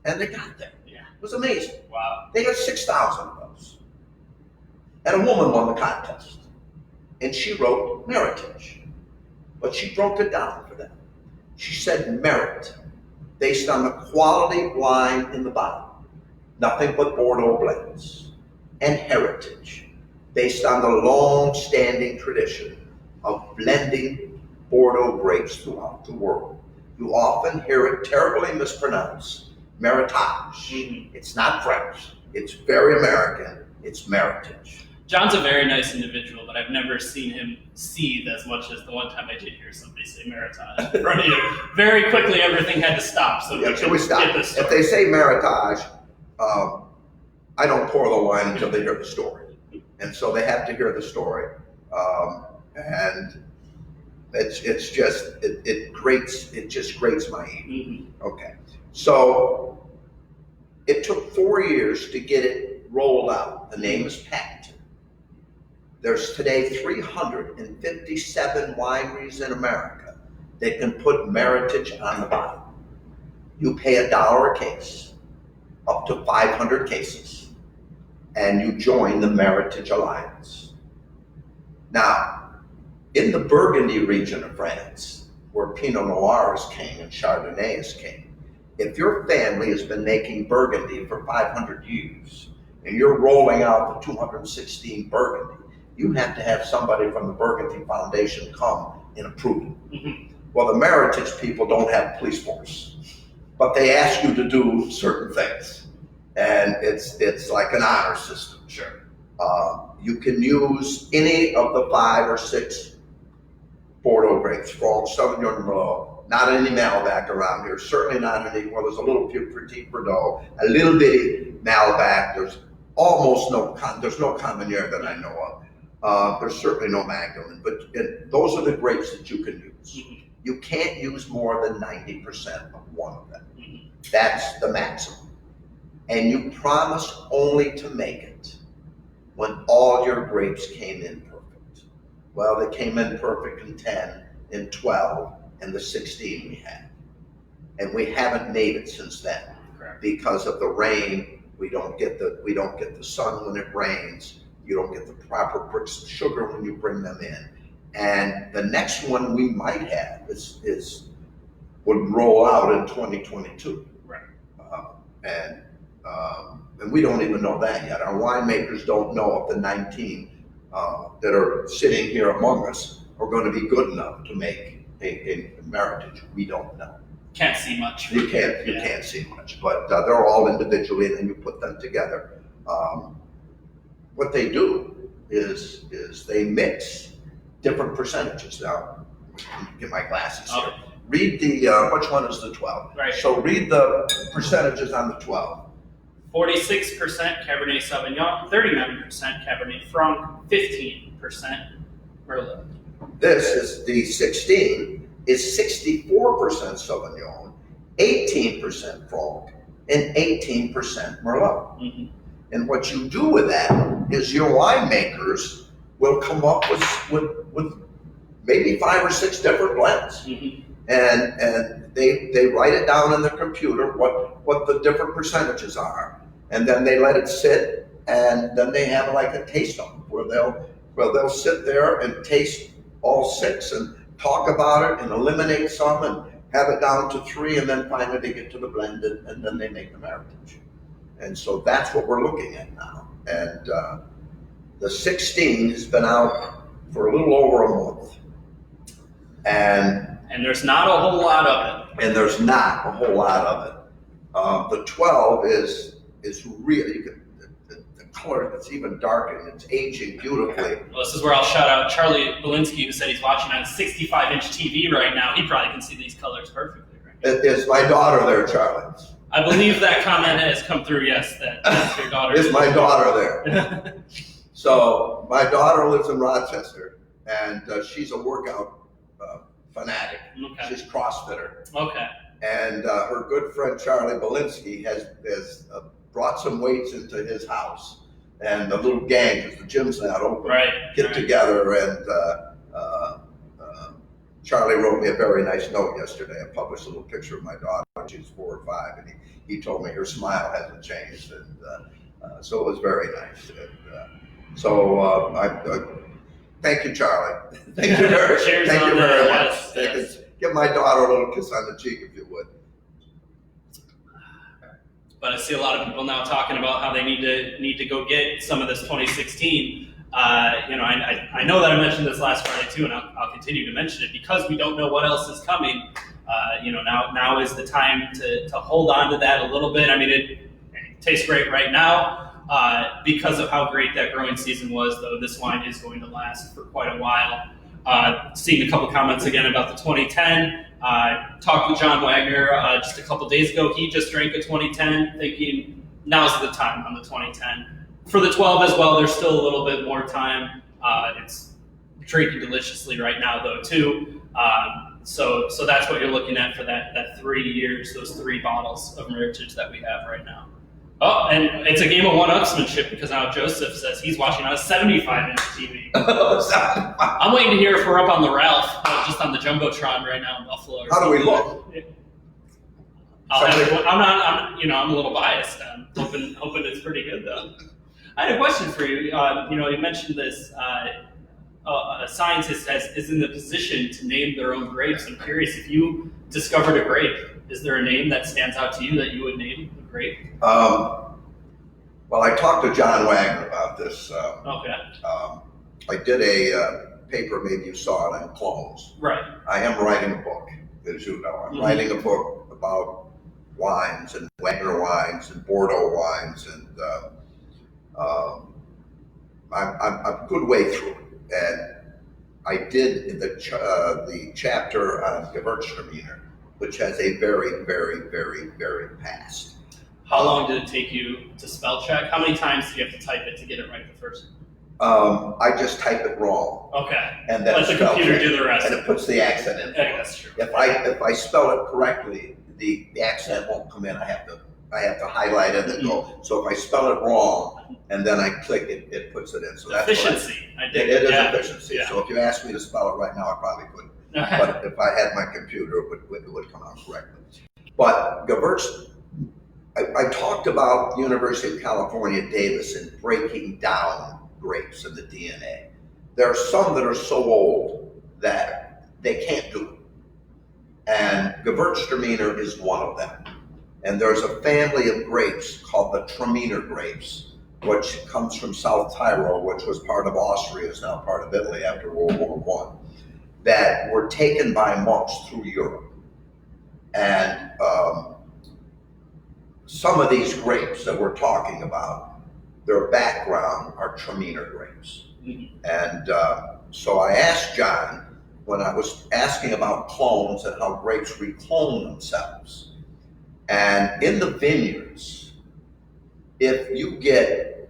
[SPEAKER 2] and they got there.
[SPEAKER 1] Yeah.
[SPEAKER 2] It was amazing.
[SPEAKER 1] Wow.
[SPEAKER 2] They got 6,000 of those. And a woman won the contest. And she wrote Meritage. But she broke it down for them. She said merit, based on the quality wine in the bottle. Nothing but Bordeaux blends. And heritage, based on the long-standing tradition of blending Bordeaux grapes throughout the world. You often hear it terribly mispronounced, Meritage.
[SPEAKER 1] Mm-hmm.
[SPEAKER 2] It's not French. It's very American. It's Meritage.
[SPEAKER 1] John's a very nice individual, but I've never seen him seethe as much as the one time I did hear somebody say Meritage in front of you. Very quickly, everything had to stop so
[SPEAKER 2] we stop.
[SPEAKER 1] get this story.
[SPEAKER 2] If they say Meritage, I don't pour the wine until they hear the story. And so they have to hear the story. And it just grates my ear.
[SPEAKER 1] Mm-hmm.
[SPEAKER 2] Okay. So it took 4 years to get it rolled out. The name is patented. There's today 357 wineries in America that can put Meritage on the bottle. You pay $1 a case, up to 500 cases, and you join the Meritage Alliance. Now, in the Burgundy region of France, where Pinot Noir is king and Chardonnay is king, if your family has been making Burgundy for 500 years, and you're rolling out the 216 Burgundy, you have to have somebody from the Burgundy Foundation come and approve it.
[SPEAKER 1] Mm-hmm.
[SPEAKER 2] Well, the Meritage people don't have a police force, but they ask you to do certain things, and it's like an honor system.
[SPEAKER 1] Sure.
[SPEAKER 2] You can use any of the 5 or 6 Bordeaux grapes, Franc, Sauvignon, Merlot. Not any Malbec around here. Certainly not any. Well, there's a little Petit Bordeaux, a little bitty Malbec. There's almost there's no Cabernet that I know of. There's certainly no Magdalene, but those are the grapes that you can use.
[SPEAKER 1] Mm-hmm.
[SPEAKER 2] You can't use more than 90% of one of them.
[SPEAKER 1] Mm-hmm.
[SPEAKER 2] That's the maximum. And you promise only to make it when all your grapes came in perfect. Well, they came in perfect in 10, in 12, and the 16 we had. And we haven't made it since then.
[SPEAKER 1] Correct.
[SPEAKER 2] Because of the rain. We don't get the sun when it rains. You don't get the proper bricks of sugar when you bring them in. And the next one we might have would roll out in 2022.
[SPEAKER 1] Right.
[SPEAKER 2] And we don't even know that yet. Our winemakers don't know if the 19 that are sitting here among us are going to be good enough to make a Meritage. We don't know.
[SPEAKER 1] Can't see much.
[SPEAKER 2] You can't see much, but they're all individually, and then you put them together. What they do is they mix different percentages. Now, get my glasses here. Read which one is the 12?
[SPEAKER 1] Right.
[SPEAKER 2] So read the percentages on the 12.
[SPEAKER 1] 46% Cabernet Sauvignon, 39% Cabernet Franc, 15% Merlot.
[SPEAKER 2] This is the 16 is 64% Sauvignon, 18% Franc, and 18% Merlot.
[SPEAKER 1] Mm-hmm.
[SPEAKER 2] And what you do with that is your winemakers will come up with maybe 5 or 6 different blends.
[SPEAKER 1] Mm-hmm.
[SPEAKER 2] And they write it down in the computer what the different percentages are, and then they let it sit, and then they have like a taste of where Well, they'll sit there and taste all 6 and talk about it and eliminate some and have it down to 3, and then finally they get to the blended, and then they make the Meritage. And so that's what we're looking at now. And the 16 has been out for a little over a month.
[SPEAKER 1] And there's not a whole lot of it.
[SPEAKER 2] And there's not a whole lot of it. The 12 is really, the color, it's even darker, it's aging beautifully.
[SPEAKER 1] Well, this is where I'll shout out Charlie Belinsky, who said he's watching on a 65-inch TV right now. He probably can see these colors perfectly right now.
[SPEAKER 2] It's my daughter there, Charlie.
[SPEAKER 1] I believe that comment has come through, yes, that's your daughter.
[SPEAKER 2] It's my daughter there. So my daughter lives in Rochester, and she's a workout fanatic.
[SPEAKER 1] Okay.
[SPEAKER 2] She's CrossFitter.
[SPEAKER 1] Okay.
[SPEAKER 2] And her good friend Charlie Belinsky has brought some weights into his house, and the little gang, because the gym's not open, get together. And Charlie wrote me a very nice note yesterday. I published a little picture of my daughter when she was 4 or 5, and he told me her smile hasn't changed, and so it was very nice. And, I thank you, Charlie. Thank you very much.
[SPEAKER 1] Yes.
[SPEAKER 2] Give my daughter a little kiss on the cheek, if you would.
[SPEAKER 1] But I see a lot of people now talking about how they need to go get some of this 2016. I know that I mentioned this last Friday too, and I'll continue to mention it because we don't know what else is coming. Now is the time to hold on to that a little bit. I mean, it tastes great right now because of how great that growing season was. Though this wine is going to last for quite a while. Seeing a couple comments again about the 2010. Talked with John Wagner just a couple days ago. He just drank a 2010, thinking now's the time on the 2010. For the 12 as well, there's still a little bit more time. It's drinking deliciously right now, though, too. So that's what you're looking at for that 3 years, those 3 bottles of Meritage that we have right now. Oh, and it's a game of one-upsmanship because now Joseph says he's watching on a 75-inch TV. I'm waiting to hear if we're up on the Ralph, just on the Jumbotron right now in Buffalo.
[SPEAKER 2] How do we look?
[SPEAKER 1] I'm a little biased. I'm hoping it's pretty good, though. I had a question for you. You mentioned this. A scientist is in the position to name their own grapes. I'm curious if you discovered a grape. Is there a name that stands out to you that you would name a grape?
[SPEAKER 2] Well, I talked to John Wagner about this.
[SPEAKER 1] Okay.
[SPEAKER 2] I did a paper, maybe you saw it, on clones.
[SPEAKER 1] Right.
[SPEAKER 2] I am writing a book, as you know. I'm writing a book about wines and Wagner wines and Bordeaux wines, and I'm a good way through it. And I did the chapter on Gewürztraminer, which has a very, very, very, very past.
[SPEAKER 1] How long did it take you to spell check? How many times did you have to type it to get it right the first time?
[SPEAKER 2] I just type it wrong.
[SPEAKER 1] Okay.
[SPEAKER 2] And then
[SPEAKER 1] let the computer do the rest.
[SPEAKER 2] And it puts the accent in.
[SPEAKER 1] Okay, that's true.
[SPEAKER 2] If I spell it correctly, the accent won't come in. I have to highlight it and go. So if I spell it wrong and then I click it, it puts it in. So that's
[SPEAKER 1] efficiency.
[SPEAKER 2] It is efficiency. Yeah. So if you asked me to spell it right now, I probably couldn't. But if I had my computer, it would come out correctly. But Gewürz, I talked about University of California, Davis, and breaking down grapes and the DNA. There are some that are so old that they can't do it. And Gewürztraminer is one of them. And there's a family of grapes called the Traminer grapes, which comes from South Tyrol, which was part of Austria, is now part of Italy after World War I, that were taken by monks through Europe. And some of these grapes that we're talking about, their background are Traminer grapes. Mm-hmm. And so I asked John, when I was asking about clones and how grapes reclone themselves, and in the vineyards, if you get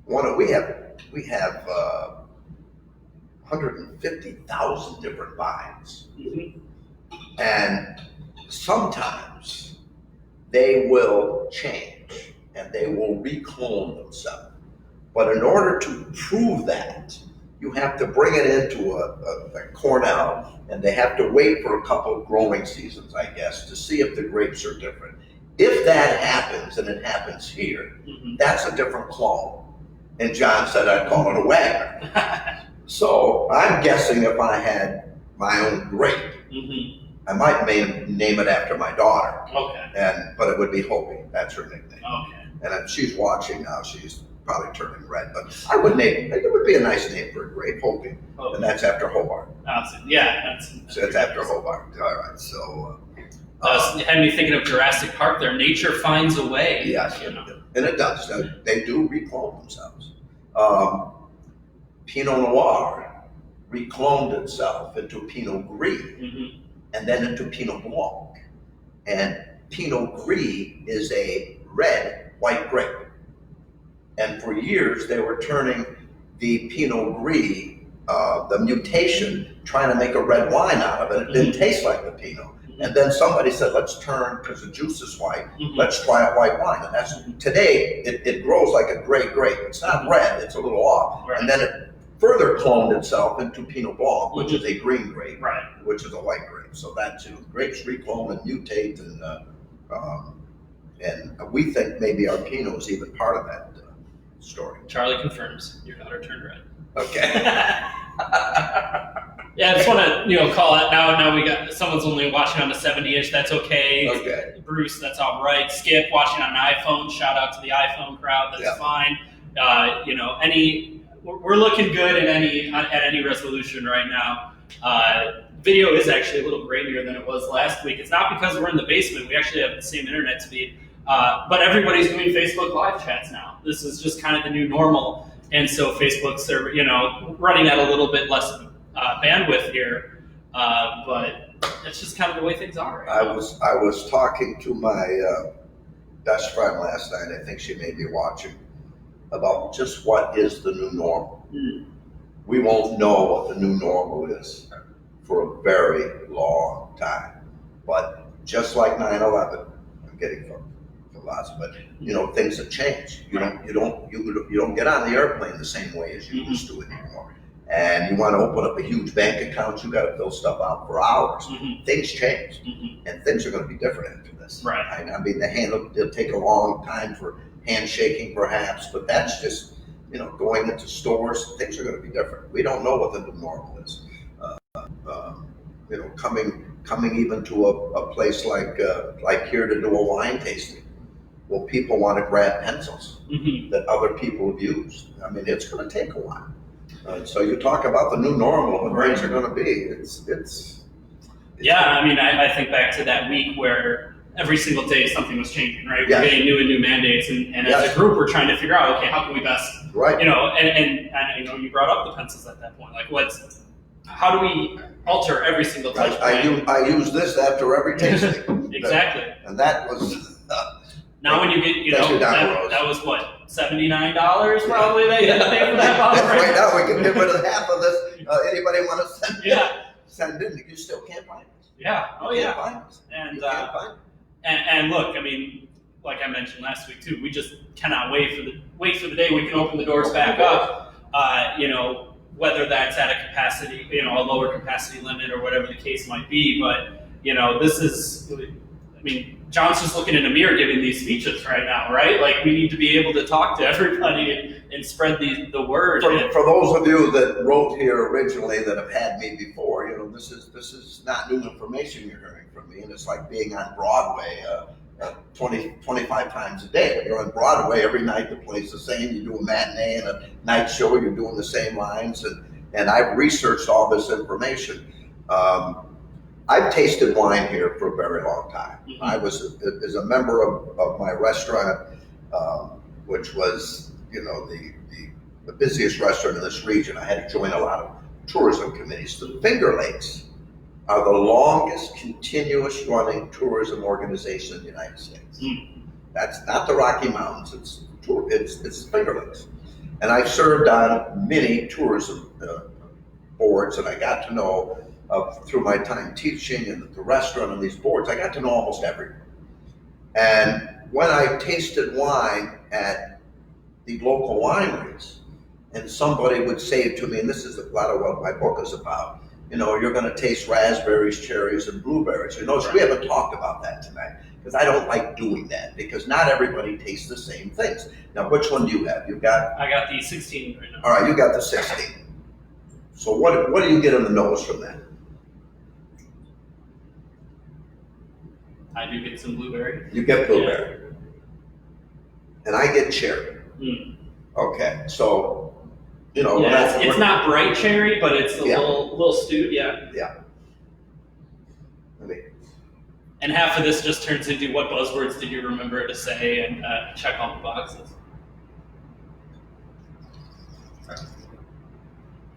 [SPEAKER 2] we have 150,000 different vines, mm-hmm. and sometimes they will change and they will reclone themselves. But in order to prove that, you have to bring it into a Cornell, and they have to wait for a couple of growing seasons, I guess, to see if the grapes are different. If that happens, and it happens here, mm-hmm. that's a different clone. And John said I'd call it a Wagner. So I'm guessing if I had my own grape, I might name it after my daughter.
[SPEAKER 1] Okay.
[SPEAKER 2] But it would be Hopi. That's her nickname.
[SPEAKER 1] Okay.
[SPEAKER 2] And she's watching now. She's probably turning red. But I would name it. It would be a nice name for a grape, Hopi. And that's after Hobart.
[SPEAKER 1] Yeah.
[SPEAKER 2] So it's after Hobart. All right. So.
[SPEAKER 1] Had me thinking of Jurassic Park there. Nature finds a way.
[SPEAKER 2] Yes, and it does. They do reclone themselves. Pinot Noir recloned itself into Pinot Gris and then into Pinot Blanc. And Pinot Gris is a red white grape. And for years they were turning the Pinot Gris, the mutation, trying to make a red wine out of it. It didn't taste like the Pinot. And then somebody said, let's turn, because the juice is white, let's try a white wine. And that's today, it grows like a gray grape. It's not red, it's a little off.
[SPEAKER 1] Right.
[SPEAKER 2] And then it further cloned itself into Pinot Blanc, which is a green grape, which is a white grape. So that too, grapes reclone and mutate, and we think maybe our Pinot is even part of that story.
[SPEAKER 1] Charlie confirms your daughter turned red.
[SPEAKER 2] Okay.
[SPEAKER 1] Yeah, I just want to call it now. We got someone's only watching on the 70-inch. That's okay.
[SPEAKER 2] Okay.
[SPEAKER 1] Bruce, that's all right. Skip watching on an iPhone. Shout out to the iPhone crowd. That's fine. We're looking good at any resolution right now. Video is actually a little grainier than it was last week. It's not because we're in the basement. We actually have the same internet speed. But everybody's doing Facebook live chats now. This is just kind of the new normal. And so Facebook's running at a little bit less bandwidth here, but it's just kind of the way things are. Right
[SPEAKER 2] I was talking to my best friend last night. I think she may be watching, about just what is the new normal. We won't know what the new normal is for a very long time. But just like 9/11, I'm getting from lots, but things have changed. You don't get on the airplane the same way as you used to anymore. And you want to open up a huge bank account, you got to fill stuff out for hours. Things change, and things are going to be different after this.
[SPEAKER 1] Right.
[SPEAKER 2] I mean, it'll take a long time for handshaking, perhaps, but that's just going into stores. Things are going to be different. We don't know what the new normal is. Coming even to a place like here to do a wine tasting. Well, people want to grab pencils that other people have used. I mean, it's going to take a while. So you talk about the new normal, and things are going to be. It's
[SPEAKER 1] yeah. I mean, I think back to that week where every single day something was changing, right? We're getting new and new mandates, and as a group, we're trying to figure out, okay, how can we best, and you brought up the pencils at that point. Like, how do we alter every single touch point?
[SPEAKER 2] I use this after every tasting.
[SPEAKER 1] Exactly.
[SPEAKER 2] And that was.
[SPEAKER 1] Now when you get, that was what, $79 probably that you had to pay for that bottle.
[SPEAKER 2] Right now we can get rid of half of this. Anybody want to send in? You still can't find us.
[SPEAKER 1] Yeah. Oh
[SPEAKER 2] you
[SPEAKER 1] yeah.
[SPEAKER 2] Can't find us.
[SPEAKER 1] And look, I mean, like I mentioned last week too, we just cannot wait for the day we can open the doors back up. Whether that's at a capacity, a lower capacity limit or whatever the case might be. But this is, I mean, John's just looking in a mirror giving these speeches right now, right? Like, we need to be able to talk to everybody and spread the word.
[SPEAKER 2] For those of you that wrote here originally that have had me before, this is not new information you're hearing from me, and it's like being on Broadway 25 times a day. When you're on Broadway, every night the play's the same. You do a matinee and a night show, you're doing the same lines, and I've researched all this information. I've tasted wine here for a very long time. I was, as a member of my restaurant, which was, the busiest restaurant in this region. I had to join a lot of tourism committees. The Finger Lakes are the longest continuous running tourism organization in the United States. That's not the Rocky Mountains, it's the Finger Lakes. And I served on many tourism boards, and I got to know, through my time teaching and at the restaurant and these boards, I got to know almost everyone. And when I tasted wine at the local wineries, and somebody would say to me, and this is a lot of what my book is about, you're going to taste raspberries, cherries, and blueberries. We haven't talked about that tonight, because I don't like doing that because not everybody tastes the same things. Now, which one do you have?
[SPEAKER 1] I got the 16 right now.
[SPEAKER 2] All right, you got the 16. So what do you get on the nose from that?
[SPEAKER 1] I do get some blueberry.
[SPEAKER 2] You get blueberry. Yeah. And I get cherry. Okay, so,
[SPEAKER 1] yeah, it's not bright cherry, but it's a little stewed, yeah.
[SPEAKER 2] Yeah.
[SPEAKER 1] And half of this just turns into what buzzwords did you remember to say and check all the boxes.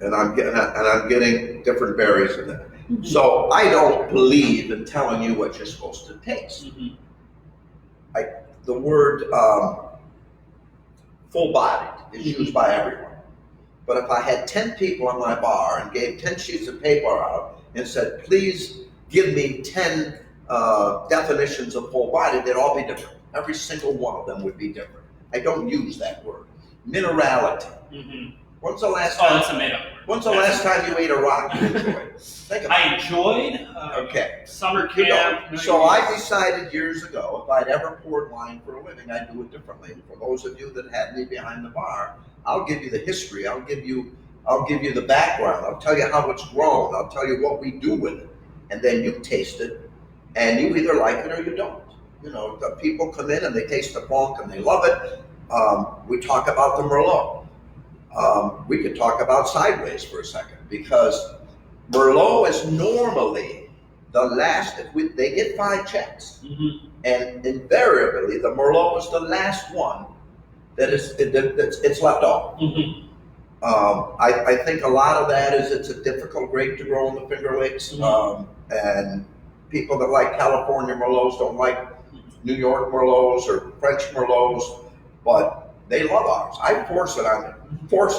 [SPEAKER 2] And I'm getting different berries in there. So I don't believe in telling you what you're supposed to taste. The word full-bodied is used by everyone. But if I had 10 people in my bar and gave 10 sheets of paper out and said, please give me 10 definitions of full-bodied, they'd all be different. Every single one of them would be different. I don't use that word. Minerality. When's the last time?
[SPEAKER 1] That's a made-up word.
[SPEAKER 2] When's the last time you ate a rock you enjoyed? Think about
[SPEAKER 1] I enjoyed summer camp.
[SPEAKER 2] So I decided years ago, if I'd ever poured wine for a living, I'd do it differently. For those of you that had me behind the bar, I'll give you the history. I'll give you the background. I'll tell you how it's grown. I'll tell you what we do with it, and then you taste it, and you either like it or you don't. The people come in and they taste the Franc and they love it. We talk about the Merlot. We could talk about sideways for a second because Merlot is normally the last. They get 5 checks, and invariably the Merlot is the last one it's left off. I think a lot of that is it's a difficult grape to grow in the Finger Lakes, and people that like California Merlots don't like New York Merlots or French Merlots, but they love ours. I force it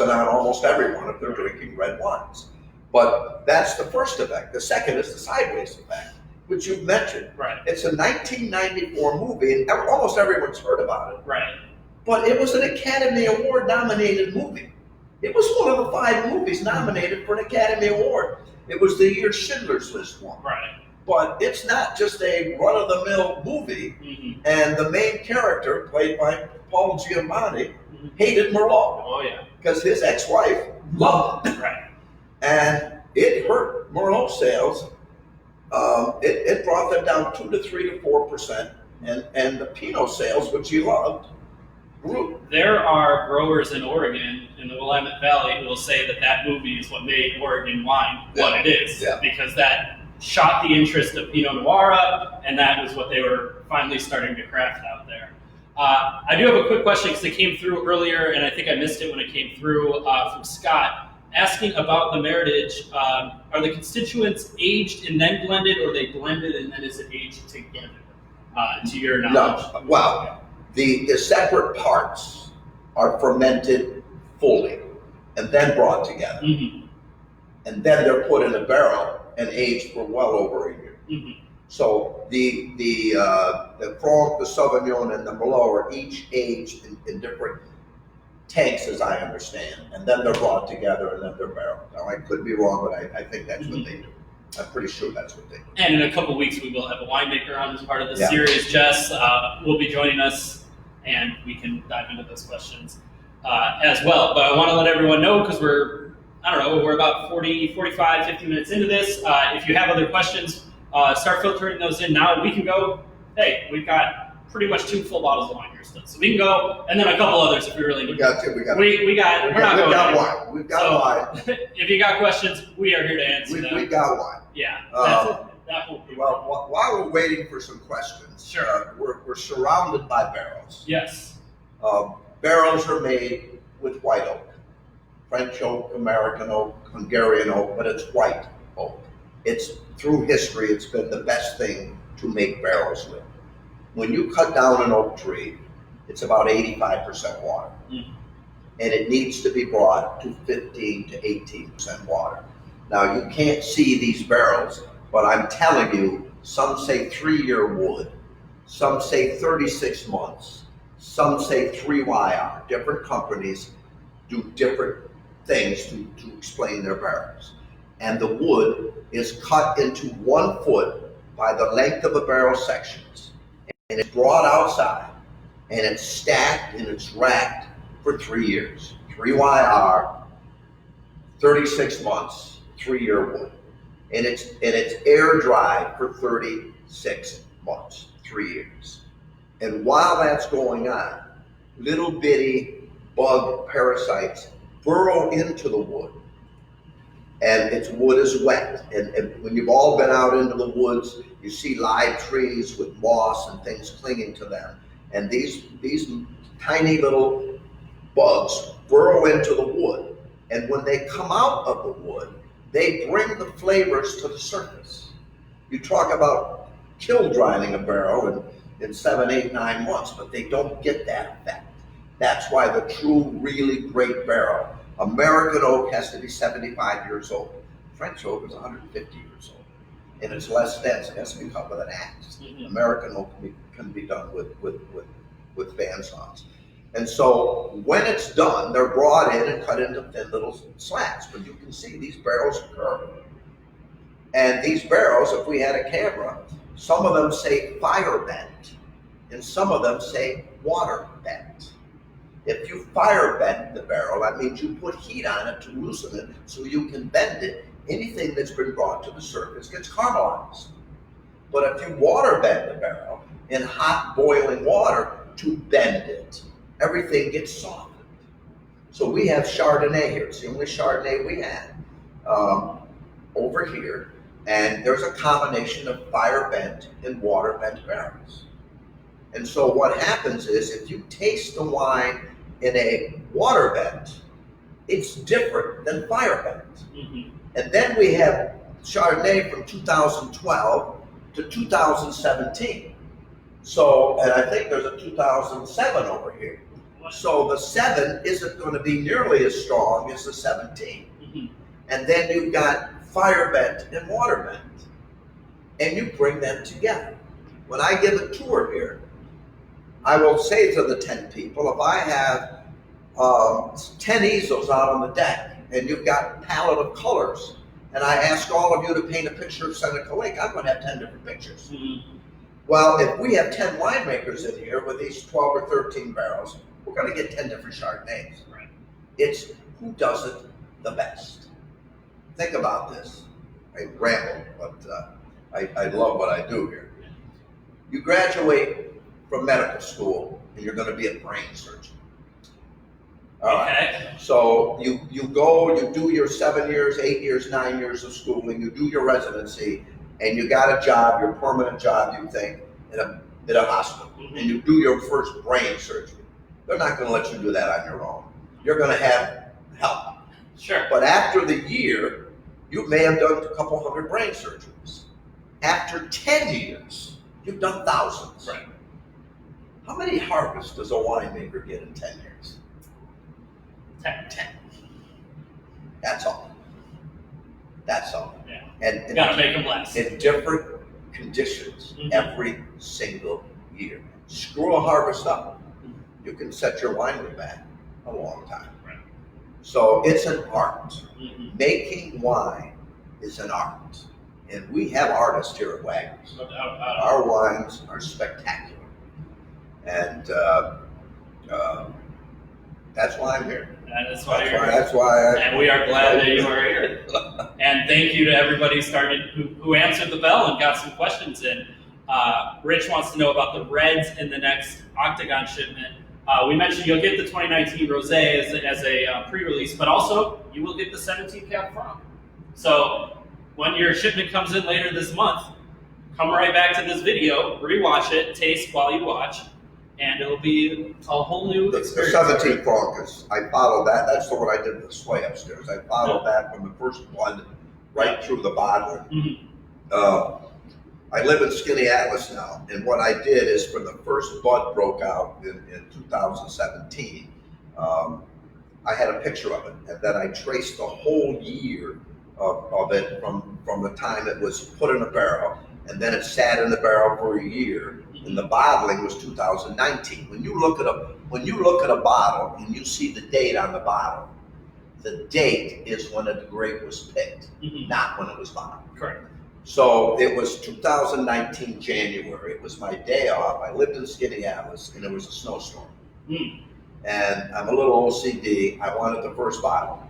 [SPEAKER 2] on almost everyone if they're drinking red wines. But that's the first effect. The second is the sideways effect, which you've mentioned.
[SPEAKER 1] Right.
[SPEAKER 2] It's a 1994 movie, and almost everyone's heard about it.
[SPEAKER 1] Right.
[SPEAKER 2] But it was an Academy Award nominated movie. It was one of the 5 movies nominated for an Academy Award. It was the year Schindler's List won.
[SPEAKER 1] Right.
[SPEAKER 2] But it's not just a run-of-the-mill movie, and the main character, played by Paul Giamatti, hated Merlot.
[SPEAKER 1] Oh, yeah.
[SPEAKER 2] Because his ex-wife loved it.
[SPEAKER 1] Right.
[SPEAKER 2] And it hurt Merlot sales. It brought them down 2 to 3 to 4%, and the Pinot sales, which he loved, grew.
[SPEAKER 1] There are growers in Oregon, in the Willamette Valley, who will say that movie is what made Oregon wine what it is, because that shot the interest of Pinot Noir up, and that was what they were finally starting to craft out there. I do have a quick question because it came through earlier, and I think I missed it when it came through from Scott, asking about the Meritage. Are the constituents aged and then blended, or are they blended and then is it aged together, to your knowledge?
[SPEAKER 2] No, well, the separate parts are fermented fully and then brought together. And then they're put in a barrel and aged for well over a year. So the Franc, the Sauvignon, and the Merlot are each aged in different tanks, as I understand, and then they're brought together and then they're barreled. Now, I could be wrong, but I think that's what they do. I'm pretty sure that's what they do.
[SPEAKER 1] And in a couple of weeks, we will have a winemaker on as part of the series. Jess will be joining us, and we can dive into those questions as well. But I want to let everyone know, because we're about 40, 45, 50 minutes into this. If you have other questions, start filtering those in now. We can go, hey, we've got pretty much 2 full bottles of wine here still. So we can go, and then a couple others if we really need to.
[SPEAKER 2] We've got wine. We've got wine.
[SPEAKER 1] If you got questions, we are here to answer them.
[SPEAKER 2] We got wine.
[SPEAKER 1] Yeah. That will be
[SPEAKER 2] well, while we're waiting for some questions,
[SPEAKER 1] sure.
[SPEAKER 2] We're surrounded by barrels.
[SPEAKER 1] Yes.
[SPEAKER 2] Barrels are made with white oak. French oak, American oak, Hungarian oak, but it's white oak. It's through history, it's been the best thing to make barrels with. When you cut down an oak tree, it's about 85% water. And it needs to be brought to 15 to 18% water. Now, you can't see these barrels, but I'm telling you, some say 3-year wood, some say 36 months, some say 3YR. Different companies do different things to explain their barrels. And the wood is cut into 1 foot by the length of the barrel sections. and it's brought outside, and it's stacked and it's racked for 3 years. 3YR, 36 months, 3-year wood. And it's air dried for 36 months, 3 years. And while that's going on, little bitty bug parasites burrow into the wood. And its wood is wet. And when you've all been out into the woods, you see live trees with moss and things clinging to them. And these tiny little bugs burrow into the wood. And when they come out of the wood, they bring the flavors to the surface. You talk about kill drying a barrel in 7, 8, 9 months, but they don't get that effect. That's why the true, really great barrel, American oak, has to be 75 years old. French oak is 150 years old, and it's less dense. It has to be cut with an axe. American oak can be done with bandsaws. And so when it's done, they're brought in and cut into thin little slats. But you can see these barrels are curved. And these barrels, if we had a camera, some of them say fire bent, and some of them say water bent. If you fire bend the barrel, that means you put heat on it to loosen it so you can bend it. Anything that's been brought to the surface gets caramelized. But if you water bend the barrel in hot boiling water to bend it, everything gets softened. So we have Chardonnay here. It's the only Chardonnay we have over here. And there's a combination of fire bent and water bent barrels. And so what happens is if you taste the wine in a water bent, it's different than fire bent. And then we have Chardonnay from 2012 to 2017. So, and I think there's a 2007 over here. So the 7 isn't going to be nearly as strong as the 17. And then you've got fire bent and water bent. And you bring them together. When I give a tour here, I will say to the 10 people, if I have 10 easels out on the deck and you've got a palette of colors, and I ask all of you to paint a picture of Seneca Lake, I'm going to have 10 different pictures. Well, if we have 10 winemakers in here with these 12 or 13 barrels, we're going to get 10 different Chardonnays. It's who does it the best. Think about this. I ramble, but I love what I do here. You graduate from medical school, and you're going to be a brain surgeon. All right. So you go, you do your 7 years, 8 years, 9 years of schooling, you do your residency, and you got a job, your permanent job, you think, in a hospital, and you do your first brain surgery. They're not going to let you do that on your own. You're going to have help.
[SPEAKER 1] Sure.
[SPEAKER 2] But after the year, you may have done a couple hundred brain surgeries. After 10 years, you've done thousands.
[SPEAKER 1] Right.
[SPEAKER 2] How many harvests does a winemaker get in 10 years?
[SPEAKER 1] 10.
[SPEAKER 2] That's all. That's all.
[SPEAKER 1] Yeah.
[SPEAKER 2] And
[SPEAKER 1] You gotta make them last.
[SPEAKER 2] in different conditions every single year. Screw a harvest up, you can set your winery back a long time.
[SPEAKER 1] Right.
[SPEAKER 2] So it's an art. Making wine is an art. And we have artists here at Wagner's.
[SPEAKER 1] No doubt about it.
[SPEAKER 2] Our wines are spectacular. And that's why I'm here.
[SPEAKER 1] And that's why you're here.
[SPEAKER 2] That's why
[SPEAKER 1] And we are glad that you are here. And thank you to everybody who answered the bell and got some questions in. Rich wants to know about the reds in the next Octagon shipment. We mentioned you'll get the 2019 Rosé as a pre-release, but also you will get the 17 Cab Franc. So when your shipment comes in later this month, come right back to this video, rewatch it, taste while you watch, and it'll be a whole new experience.
[SPEAKER 2] The 17 Franc is, I followed that. That's the one I did with the sway upstairs. I followed that from the first blend right through the bottling. I live in Skaneateles now, and what I did is when the first bud broke out in 2017, I had a picture of it, and then I traced the whole year of it from the time it was put in a barrel, and then it sat in the barrel for a year, and the bottling was 2019. When you look at a bottle and you see the date on the bottle, the date is when the grape was picked, not when it was bottled.
[SPEAKER 1] Correct.
[SPEAKER 2] So it was 2019 January. It was my day off. I lived in Skaneateles, and it was a snowstorm.
[SPEAKER 1] Mm.
[SPEAKER 2] And I'm a little OCD. I wanted the first bottle.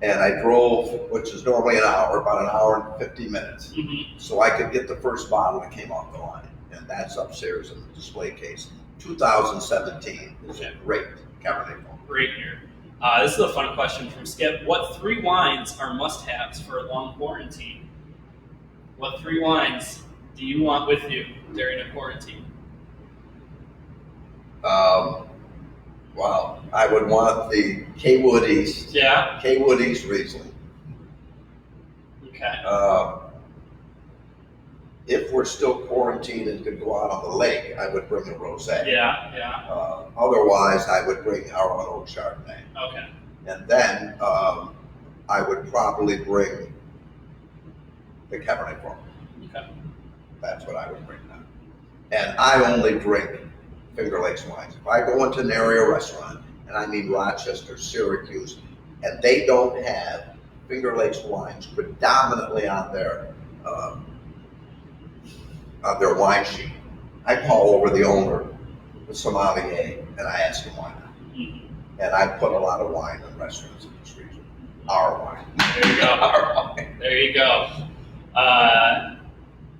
[SPEAKER 2] And I drove, which is normally an hour, about an hour and 50 minutes.
[SPEAKER 1] Mm-hmm.
[SPEAKER 2] So I could get the first bottle that came off the line. And that's upstairs in the display case. 2017 is a great Cabernet Franc.
[SPEAKER 1] Great year. This is a fun question from Skip. What 3 wines are must-haves for a long quarantine? What 3 wines do you want with you during a quarantine?
[SPEAKER 2] Well, I would want the K-Wood East.
[SPEAKER 1] Yeah.
[SPEAKER 2] K-Wood East Riesling.
[SPEAKER 1] Okay.
[SPEAKER 2] If we're still quarantined and could go out on the lake, I would bring a rosé.
[SPEAKER 1] Yeah.
[SPEAKER 2] Otherwise, I would bring our own oak Chardonnay.
[SPEAKER 1] Okay.
[SPEAKER 2] And then I would probably bring the Cabernet Franc.
[SPEAKER 1] Okay.
[SPEAKER 2] That's what I would bring now. And I only drink Finger Lakes wines. If I go into an area restaurant, and I mean Rochester, Syracuse, and they don't have Finger Lakes wines predominantly on their wine sheet, I call over the owner, the sommelier, and I ask him why not.
[SPEAKER 1] Mm-hmm.
[SPEAKER 2] And I put a lot of wine in restaurants in this region. Our wine.
[SPEAKER 1] There you go.
[SPEAKER 2] Our wine.
[SPEAKER 1] There you go.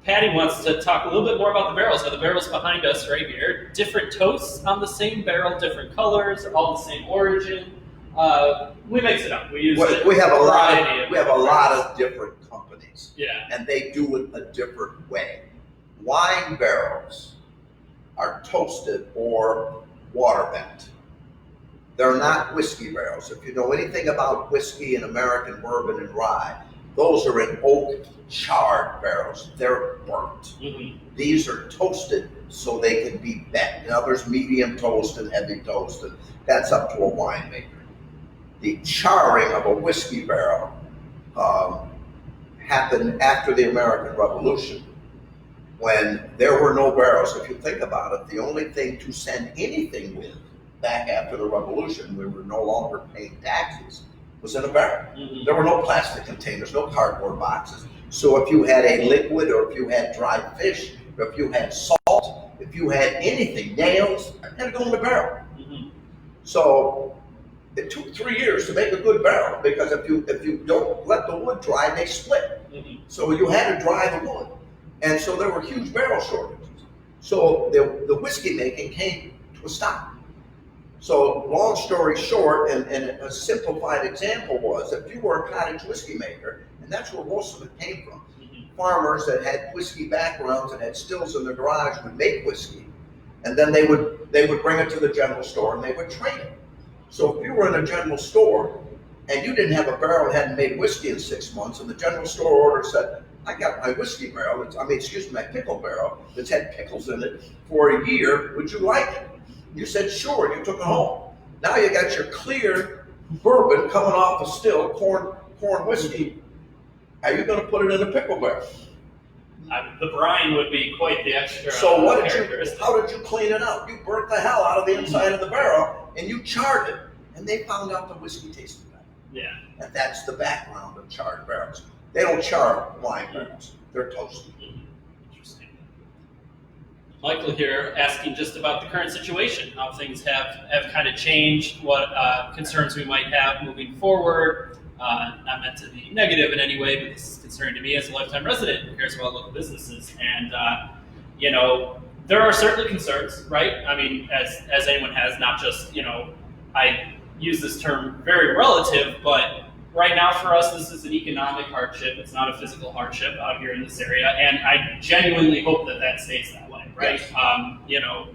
[SPEAKER 1] Patty wants to talk a little bit more about the barrels. Are the barrels behind us right here? Different toasts on the same barrel, different colors, all the same origin. We mix it up. We use
[SPEAKER 2] We have a lot of different companies.
[SPEAKER 1] Yeah.
[SPEAKER 2] And they do it a different way. Wine barrels are toasted or water bent. They're not whiskey barrels. If you know anything about whiskey and American bourbon and rye, those are in oak charred barrels. They're burnt.
[SPEAKER 1] Mm-hmm.
[SPEAKER 2] These are toasted so they can be bent. Now there's medium toast and heavy toast, and that's up to a winemaker. The charring of a whiskey barrel happened after the American Revolution, when there were no barrels. If you think about it, the only thing to send anything with back after the Revolution, we were no longer paying taxes, was in a barrel.
[SPEAKER 1] Mm-hmm.
[SPEAKER 2] There were no plastic containers, no cardboard boxes. So if you had a liquid, or if you had dried fish, or if you had salt, if you had anything, nails, it had to go in the barrel.
[SPEAKER 1] Mm-hmm.
[SPEAKER 2] So it took 3 years to make a good barrel, because if you don't let the wood dry, they split.
[SPEAKER 1] Mm-hmm.
[SPEAKER 2] So you had to dry the wood. And so there were huge barrel shortages. So the whiskey making came to a stop. So long story short, and a simplified example was, if you were a cottage whiskey maker, and that's where most of it came from,
[SPEAKER 1] Mm-hmm.
[SPEAKER 2] farmers that had whiskey backgrounds and had stills in their garage would make whiskey, and then they would bring it to the general store and they would trade it. So if you were in a general store and you didn't have a barrel and hadn't made whiskey in 6 months, and the general store order said, I got my whiskey barrel, my pickle barrel that's had pickles in it for a year, would you like it? You said, sure, you took it home. Now you got your clear bourbon coming off a still, corn whiskey. Are you going to put it in a pickle barrel?
[SPEAKER 1] The brine would be quite the extra.
[SPEAKER 2] So how did you clean it out? You burnt the hell out of the inside of the barrel, and you charred it, and they found out the whiskey tasted better.
[SPEAKER 1] Yeah.
[SPEAKER 2] And that's the background of charred barrels. They don't char wine barrels. They're toasted.
[SPEAKER 1] Interesting. Michael here asking just about the current situation, how things have kind of changed, what concerns we might have moving forward. Not meant to be negative in any way, but this is concerning to me as a lifetime resident who cares about local businesses. And, there are certainly concerns, right? I mean, as anyone has, not just, I use this term very relative, but right now for us, this is an economic hardship. It's not a physical hardship out here in this area. And I genuinely hope that stays that way, right?
[SPEAKER 2] Yes.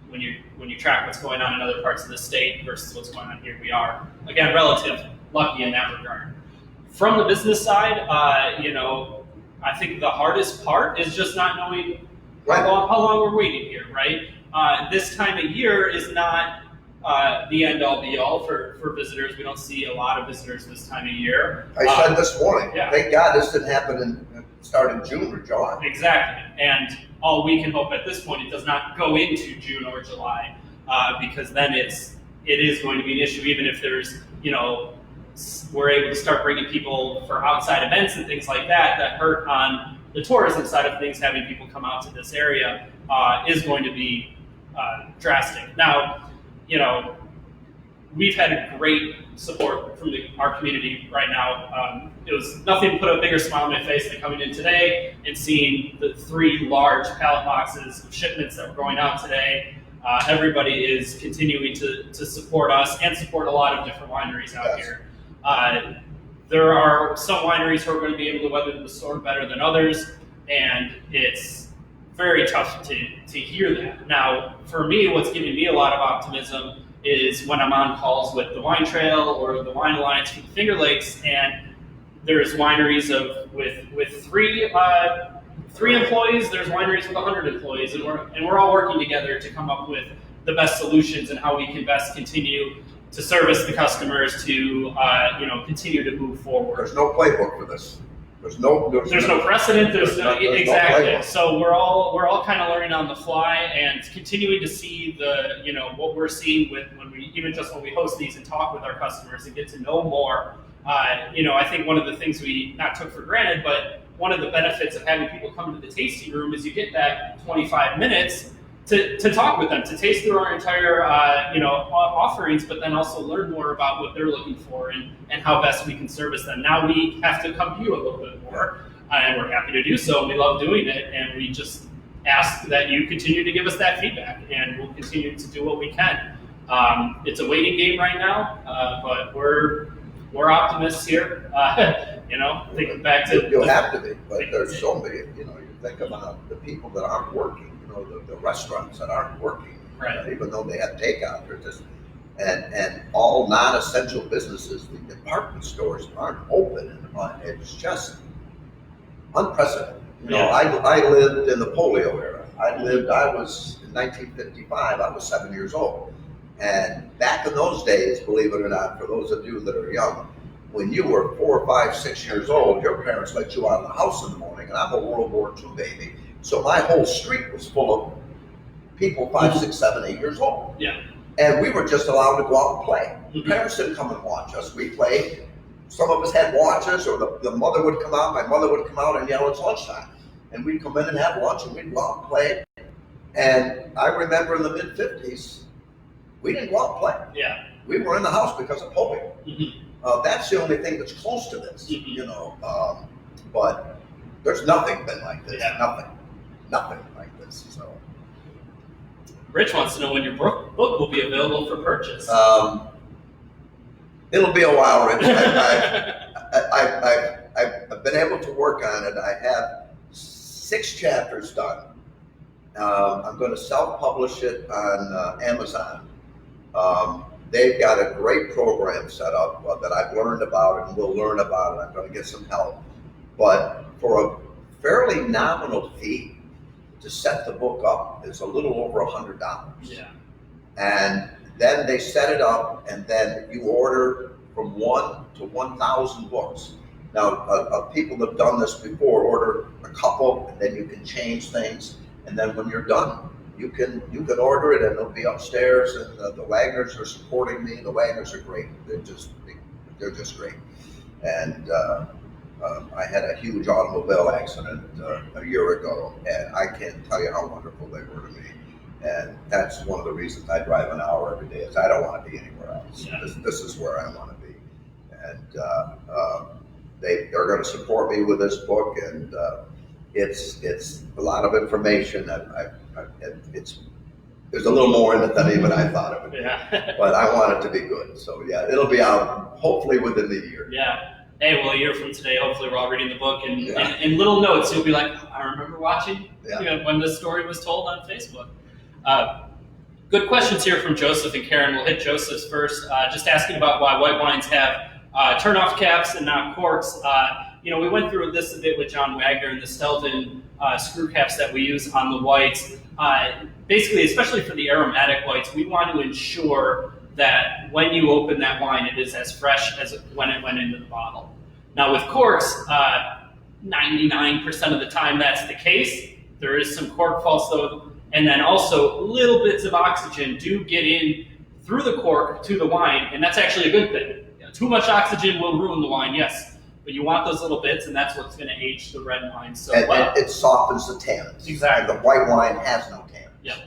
[SPEAKER 1] When you track what's going on in other parts of the state versus what's going on here, we are, again, relative lucky in that regard. From the business side, I think the hardest part is just not knowing how long we're waiting here, right? This time of year is not the end-all be-all for visitors. We don't see a lot of visitors this time of year.
[SPEAKER 2] I said this morning,
[SPEAKER 1] yeah.
[SPEAKER 2] Thank God this didn't happen start in June or July.
[SPEAKER 1] Exactly. And all we can hope at this point, it does not go into June or July, because then it is going to be an issue, even if there's, we're able to start bringing people for outside events and things like that hurt on the tourism side of things, having people come out to this area is going to be drastic. Now, we've had a great support from our community right now. It was nothing to put a bigger smile on my face than coming in today and seeing the 3 large pallet boxes of shipments that were going out today. Everybody is continuing to support us and support a lot of different wineries out here. There are some wineries who are going to be able to weather the storm better than others, and it's very tough to hear that. Now, for me, what's giving me a lot of optimism is when I'm on calls with the Wine Trail or the Wine Alliance for the Finger Lakes, and there's wineries with 3 employees, there's wineries with 100 employees, and we're all working together to come up with the best solutions and how we can best continue to service the customers to continue to move forward.
[SPEAKER 2] There's no playbook for this. There's no
[SPEAKER 1] precedent. There's no exactly.
[SPEAKER 2] No,
[SPEAKER 1] so we're all kind of learning on the fly and continuing to see what we're seeing when we host these and talk with our customers and get to know more. I think one of the things we not took for granted, but one of the benefits of having people come to the tasting room is you get that 25 minutes to talk with them, to taste through our entire offerings, but then also learn more about what they're looking for and how best we can service them. Now we have to come to you a little bit more, and we're happy to do so. We love doing it, and we just ask that you continue to give us that feedback, and we'll continue to do what we can. It's a waiting game right now, but we're optimists here. Thinking back to
[SPEAKER 2] you'll have to be, but there's so many. You think about the people that aren't working. The restaurants that aren't working,
[SPEAKER 1] right.
[SPEAKER 2] Even though they have takeout, they're just and all non-essential businesses. The department stores aren't open, and it's just unprecedented. I lived in the polio era. I was in 1955. I was 7 years old, and back in those days, believe it or not, for those of you that are young, when you were 4, 5, 6 years old, your parents let you out of the house in the morning, and I'm a World War II baby. So my whole street was full of people 5, 6, 7, 8 years old.
[SPEAKER 1] Yeah.
[SPEAKER 2] And we were just allowed to go out and play. Mm-hmm. Parents didn't come and watch us. We played. Some of us had watches, or the mother would come out, my mother would come out and yell, it's lunchtime. And we'd come in and have lunch, and we'd go out and play. And I remember in the mid-50s, we didn't go out and play.
[SPEAKER 1] Yeah.
[SPEAKER 2] We were in the house because of polio.
[SPEAKER 1] Mm-hmm.
[SPEAKER 2] That's the only thing that's close to this,
[SPEAKER 1] mm-hmm.
[SPEAKER 2] But there's nothing been like this.
[SPEAKER 1] Yeah.
[SPEAKER 2] Nothing like this. So,
[SPEAKER 1] Rich wants to know when your book will be available for purchase.
[SPEAKER 2] It'll be a while, Rich. I've been able to work on it. I have 6 chapters done. I'm going to self-publish it on Amazon. They've got a great program set up that I've learned about and will learn about, and I'm going to get some help. But for a fairly nominal fee to set the book up is a little over $100.
[SPEAKER 1] Yeah.
[SPEAKER 2] And then they set it up, and then you order from 1 to 1,000 books. Now, people that have done this before order a couple, and then you can change things. And then when you're done, you can order it, and it'll be upstairs. And the Wagners are supporting me. The Wagners are great. They're just great. And I had a huge automobile accident a year ago, and I can't tell you how wonderful they were to me. And that's one of the reasons I drive an hour every day, is I don't want to be anywhere else. Yeah. This is where I want to be. And they're going to support me with this book, and it's a lot of information. There's a little more in it than even I thought it would be. Yeah. But I want it to be good. So yeah, it'll be out hopefully within the year.
[SPEAKER 1] Yeah. Hey, well, a year from today, hopefully we're all reading the book, and in little notes, you'll be like, I remember watching when this story was told on Facebook. Good questions here from Joseph and Karen. We'll hit Joseph's first. Just asking about why white wines have turn-off caps and not corks. We went through this a bit with John Wagner and the Stelvin screw caps that we use on the whites. Basically, especially for the aromatic whites, we want to ensure that when you open that wine, it is as fresh as when it went into the bottle. Now with corks, 99% of the time that's the case. There is some cork faults though, and then also little bits of oxygen do get in through the cork to the wine, and that's actually a good thing. Too much oxygen will ruin the wine, yes, but but you want those little bits, and that's what's going to age the red wine so
[SPEAKER 2] and
[SPEAKER 1] well.
[SPEAKER 2] it softens the tannins.
[SPEAKER 1] Exactly.
[SPEAKER 2] And the white wine has no tannins.
[SPEAKER 1] Yep.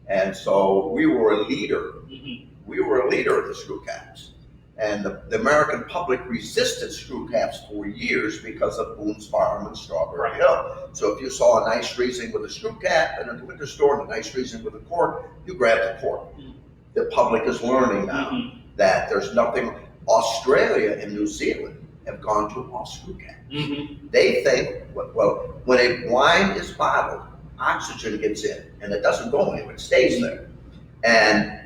[SPEAKER 2] And so we were a leader.
[SPEAKER 1] Mm-hmm.
[SPEAKER 2] We were a leader of the screw caps. And the American public resisted screw caps for years because of Boone's Farm and Strawberry Hill. So if you saw a nice Riesling with a screw cap and at the liquor store and a nice Riesling with a cork, you grabbed the cork. Mm-hmm. The public is learning now that there's nothing. Australia and New Zealand have gone to all screw cap. Mm-hmm. They think, well, when a wine is bottled, oxygen gets in and it doesn't go anywhere, it stays there. And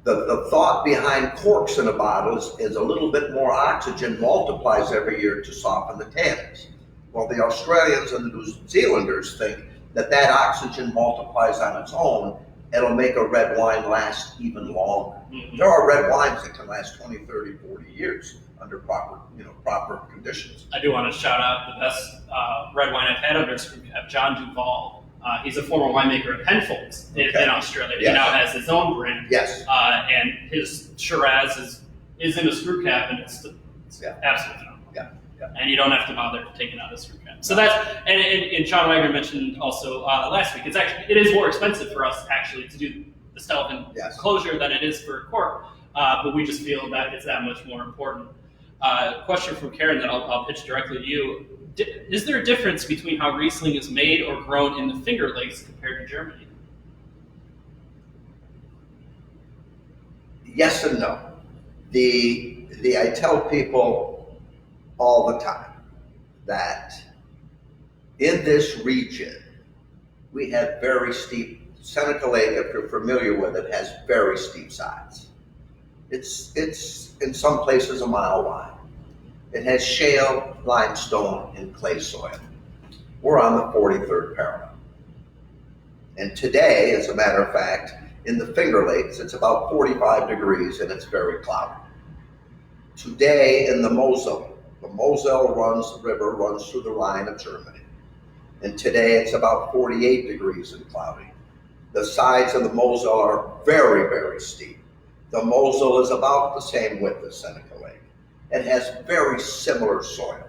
[SPEAKER 2] the thought behind corks in a bottle is a little bit more oxygen multiplies every year to soften the tannins. Well, the Australians and the New Zealanders think that oxygen multiplies on its own. It'll make a red wine last even longer. Mm-hmm. There are red wines that can last 20, 30, 40 years under proper conditions.
[SPEAKER 1] I do want to shout out the best red wine I've had under screw cap, John Duval. He's a former winemaker at Penfolds in Australia. Yes. He now has his own brand.
[SPEAKER 2] Yes.
[SPEAKER 1] And his Shiraz is in a screw cap, and it's absolutely phenomenal.
[SPEAKER 2] Yeah. Yeah.
[SPEAKER 1] And you don't have to bother taking out a screw cap. So that's and John Wagner mentioned also last week. It is more expensive for us actually to do the Stelvin closure than it is for a cork, but we just feel that it's that much more important. Question from Karen that I'll pitch directly to you. Is there a difference between how Riesling is made or grown in the Finger Lakes compared to Germany?
[SPEAKER 2] Yes and no. I tell people all the time that in this region we have very steep. Seneca Lake, if you're familiar with it, has very steep sides. It's in some places a mile wide. It has shale, limestone, and clay soil. We're on the 43rd parallel. And today, as a matter of fact, in the Finger Lakes, it's about 45 degrees and it's very cloudy. Today in the Moselle River runs through the Rhine of Germany. And today it's about 48 degrees and cloudy. The sides of the Moselle are very, very steep. The Moselle is about the same width as Seneca Lake. It has very similar soil.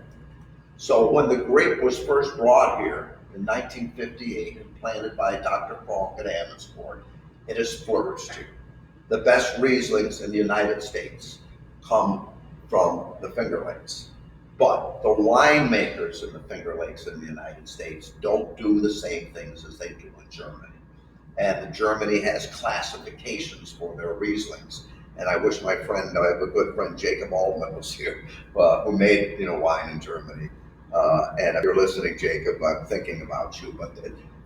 [SPEAKER 2] So when the grape was first brought here in 1958 and planted by Dr. Franc at Amersfoort, it has flourished here. The best Rieslings in the United States come from the Finger Lakes. But the winemakers in the Finger Lakes in the United States don't do the same things as they do in Germany. And Germany has classifications for their Rieslings. And I wish my friend, I have a good friend, Jacob Altman, was here, who made wine in Germany. And if you're listening, Jacob, I'm thinking about you. But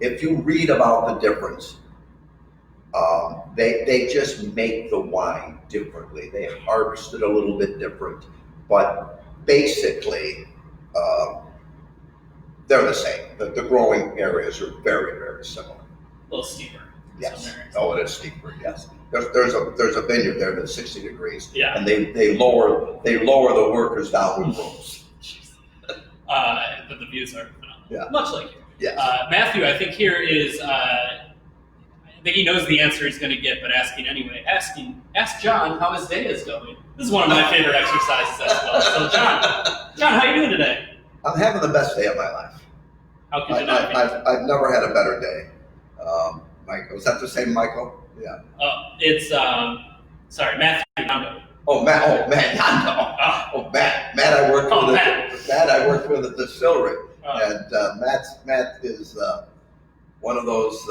[SPEAKER 2] if you read about the difference, they just make the wine differently. They harvest it a little bit different, but basically they're the same. The growing areas are very, very similar.
[SPEAKER 1] A little steeper.
[SPEAKER 2] Yes. Oh, it is steeper. Yes. There's a vineyard there that's 60 degrees.
[SPEAKER 1] Yeah.
[SPEAKER 2] And they lower the workers down with ropes.
[SPEAKER 1] But the views are phenomenal.
[SPEAKER 2] Yeah.
[SPEAKER 1] Much like you.
[SPEAKER 2] Yes.
[SPEAKER 1] Matthew, I think here is. I think he knows the answer he's going to get, but asking anyway. Ask John how his day is going. This is one of my favorite exercises as well. So, John, how are you doing today?
[SPEAKER 2] I'm having the best day of my life.
[SPEAKER 1] How could you not?
[SPEAKER 2] I've never had a better day. Mike, was that the same Michael? Yeah.
[SPEAKER 1] It's Matthew Nando.
[SPEAKER 2] Oh, Matt Nando. Oh, Matt I worked with. Matt I worked with at the distillery, and Matt is one of those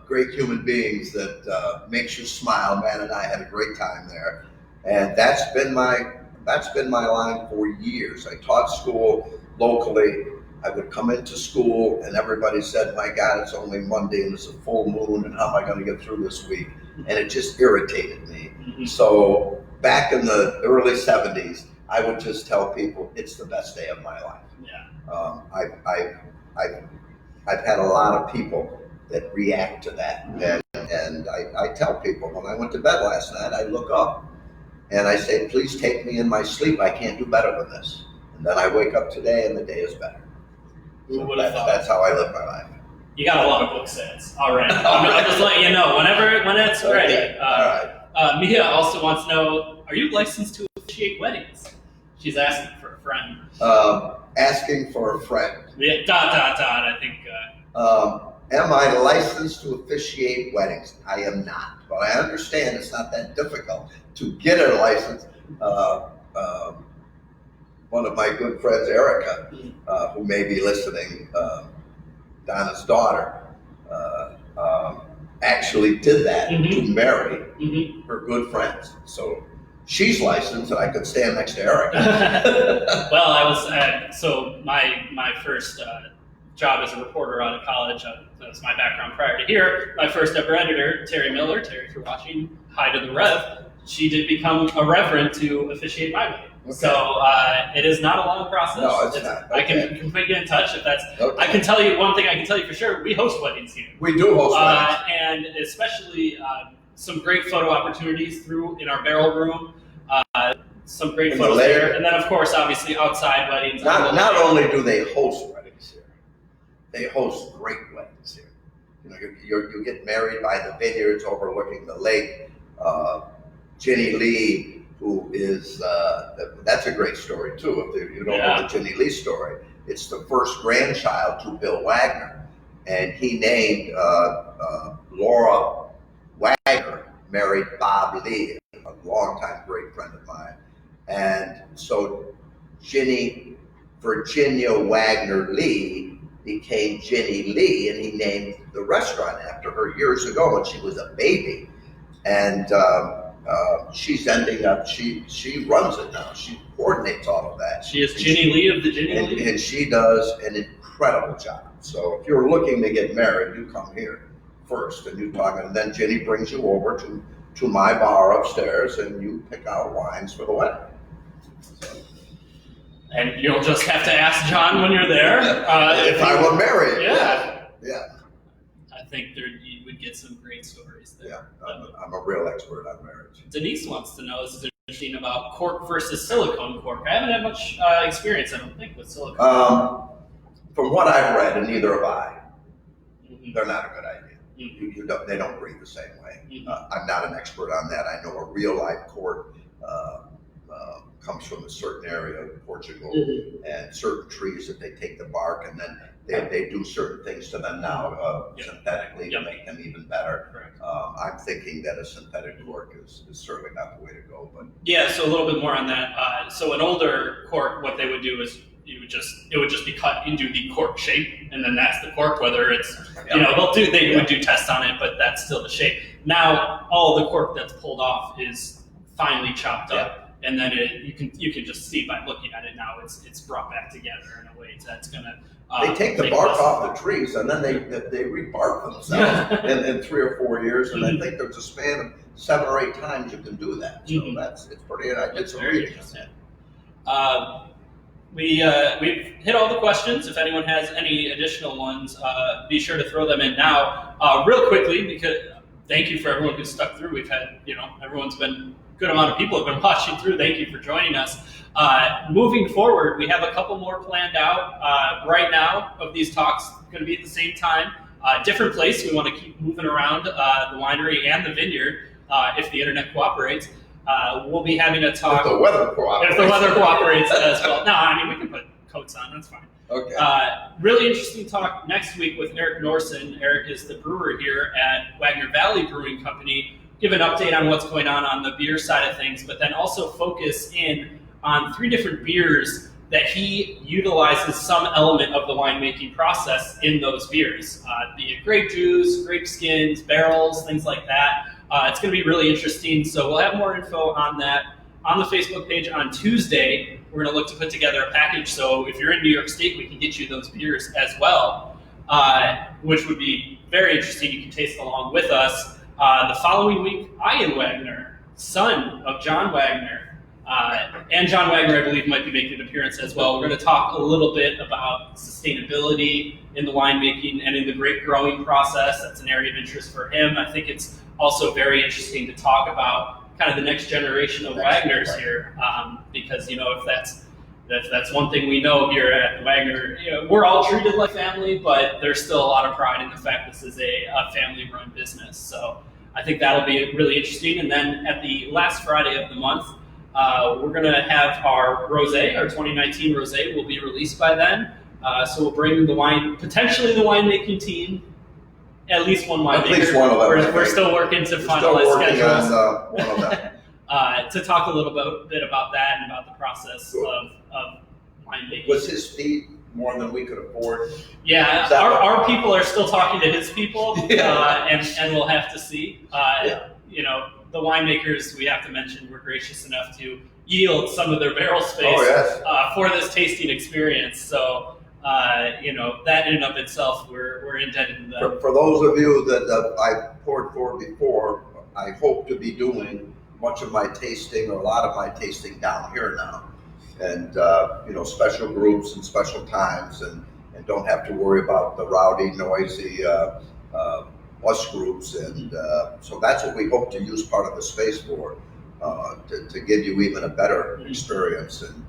[SPEAKER 2] great human beings that makes you smile. Matt and I had a great time there, and that's been my line for years. I taught school locally. I would come into school and everybody said, my God, it's only Monday and it's a full moon and how am I going to get through this week? And it just irritated me. Mm-hmm. So back in the early 70s, I would just tell people it's the best day of my life.
[SPEAKER 1] Yeah.
[SPEAKER 2] I've had a lot of people that react to that. And I tell people when I went to bed last night, I look up and I say, please take me in my sleep. I can't do better than this. And then I wake up today and the day is better. So that's how I live my life.
[SPEAKER 1] You got a lot of book sales already. I'm just letting you know when it's ready.
[SPEAKER 2] Okay. All right.
[SPEAKER 1] Mia also wants to know: are you licensed to officiate weddings? She's asking for a friend.
[SPEAKER 2] Asking for a friend.
[SPEAKER 1] Yeah, ... I think.
[SPEAKER 2] Am I licensed to officiate weddings? I am not, but I understand it's not that difficult to get a license. One of my good friends, Erica, who may be listening, Donna's daughter, actually did that to marry her good friends. So she's licensed, and I could stand next to Erica.
[SPEAKER 1] Well, I was so my first job as a reporter out of college. That's my background prior to here. My first ever editor, Terry Miller. Terry, if you're watching, hi to the Rev. She did become a reverend to officiate my wedding. Okay. So it is not a long process.
[SPEAKER 2] No, it's not. Okay.
[SPEAKER 1] I can put you in touch if that's.
[SPEAKER 2] Okay.
[SPEAKER 1] I can tell you one thing. I can tell you for sure. We host weddings here.
[SPEAKER 2] We do host weddings,
[SPEAKER 1] and especially some great photo opportunities in our barrel room. Some great photos there, and then of course, obviously, outside weddings.
[SPEAKER 2] Not only do they host weddings here, they host great weddings here. You get married by the vineyards overlooking the lake. Ginny Lee, who is that's a great story too. If you don't know the Ginny Lee story, it's the first grandchild to Bill Wagner, and he named Laura Wagner married Bob Lee, a longtime great friend of mine. And so Virginia Wagner Lee became Ginny Lee, and he named the restaurant after her years ago when she was a baby. And she's ending up, she runs it now. She coordinates all of that.
[SPEAKER 1] She is Ginny Lee of the Ginny Lee.
[SPEAKER 2] And she does an incredible job. So if you're looking to get married, you come here first and you talk, and then Ginny brings you over to my bar upstairs and you pick out wines for the wedding.
[SPEAKER 1] And you'll just have to ask John when you're there.
[SPEAKER 2] If I were married.
[SPEAKER 1] Yeah.
[SPEAKER 2] Yeah.
[SPEAKER 1] I think you would get some great stories there.
[SPEAKER 2] Yeah, I'm a real expert on marriage.
[SPEAKER 1] Denise wants to know, this is interesting about cork versus silicone cork. I haven't had much experience, I don't think, with silicone.
[SPEAKER 2] From what I've read, and neither have I, they're not a good idea. They don't breathe the same way. I'm not an expert on that. I know a real live cork comes from a certain area of Portugal, and certain trees that they take the bark and then they do certain things to them now synthetically to make them even better. I'm thinking that a synthetic cork is certainly not the way to go. But
[SPEAKER 1] yeah, so a little bit more on that. So an older cork, what they would do is it would just be cut into the cork shape, and then that's the cork. Whether it's they would do tests on it, but that's still the shape. Now all the cork that's pulled off is finely chopped up. And then you can just see by looking at it now it's brought back together in a way that's gonna.
[SPEAKER 2] They take the bark off the trees and then they rebark themselves in 3 or 4 years, and I think there's a span of 7 or 8 times you can do that. So it's pretty. I did some reading on that.
[SPEAKER 1] We've hit all the questions. If anyone has any additional ones, be sure to throw them in now, real quickly, because thank you for everyone who's stuck through. We've had everyone's been. Good amount of people have been watching through. Thank you for joining us. Moving forward, we have a couple more planned out right now of these talks. Going to be at the same time, different place. We want to keep moving around the winery and the vineyard if the internet cooperates. We'll be having a talk.
[SPEAKER 2] If the weather cooperates.
[SPEAKER 1] If the weather cooperates as well. No, I mean we can put coats on. That's fine.
[SPEAKER 2] Okay.
[SPEAKER 1] Really interesting talk next week with Eric Norson. Eric is the brewer here at Wagner Valley Brewing Company. Give an update on what's going on the beer side of things, but then also focus in on 3 different beers that he utilizes some element of the winemaking process in those beers, be it grape juice, grape skins, barrels, things like that. It's going to be really interesting, so we'll have more info on that on the Facebook page on Tuesday. We're going to look to put together a package, so if you're in New York State, we can get you those beers as well, which would be very interesting. You can taste along with us. The following week, Ian Wagner, son of John Wagner, and John Wagner, I believe, might be making an appearance as well. We're going to talk a little bit about sustainability in the winemaking and in the grape growing process. That's an area of interest for him. I think it's also very interesting to talk about kind of the next generation of Wagners here, because if that's one thing we know here at Wagner. We're all treated like family, but there's still a lot of pride in the fact this is a family-run business. So I think that'll be really interesting. And then at the last Friday of the month, We're going to have our rosé, our 2019 rosé will be released by then. So we'll bring the wine, potentially the winemaking team, at least one winemaker.
[SPEAKER 2] At least one of them.
[SPEAKER 1] We're still working to finalize schedules.
[SPEAKER 2] On, one of them.
[SPEAKER 1] To talk a little bit about that and about the process of winemaking.
[SPEAKER 2] Was his fee more than we could afford?
[SPEAKER 1] Yeah, our people are still talking to his people, and we'll have to see. You know, the winemakers, we have to mention, were gracious enough to yield some of their barrel space for this tasting experience. So, you know, that in and of itself, we're indebted to them.
[SPEAKER 2] For those of you that I poured for before, I hope to be doing much of my tasting, or a lot of my tasting, down here now. And, you know, special groups and special times, and don't have to worry about the rowdy, noisy us groups. And so that's what we hope to use part of the space for, to give you even a better experience. And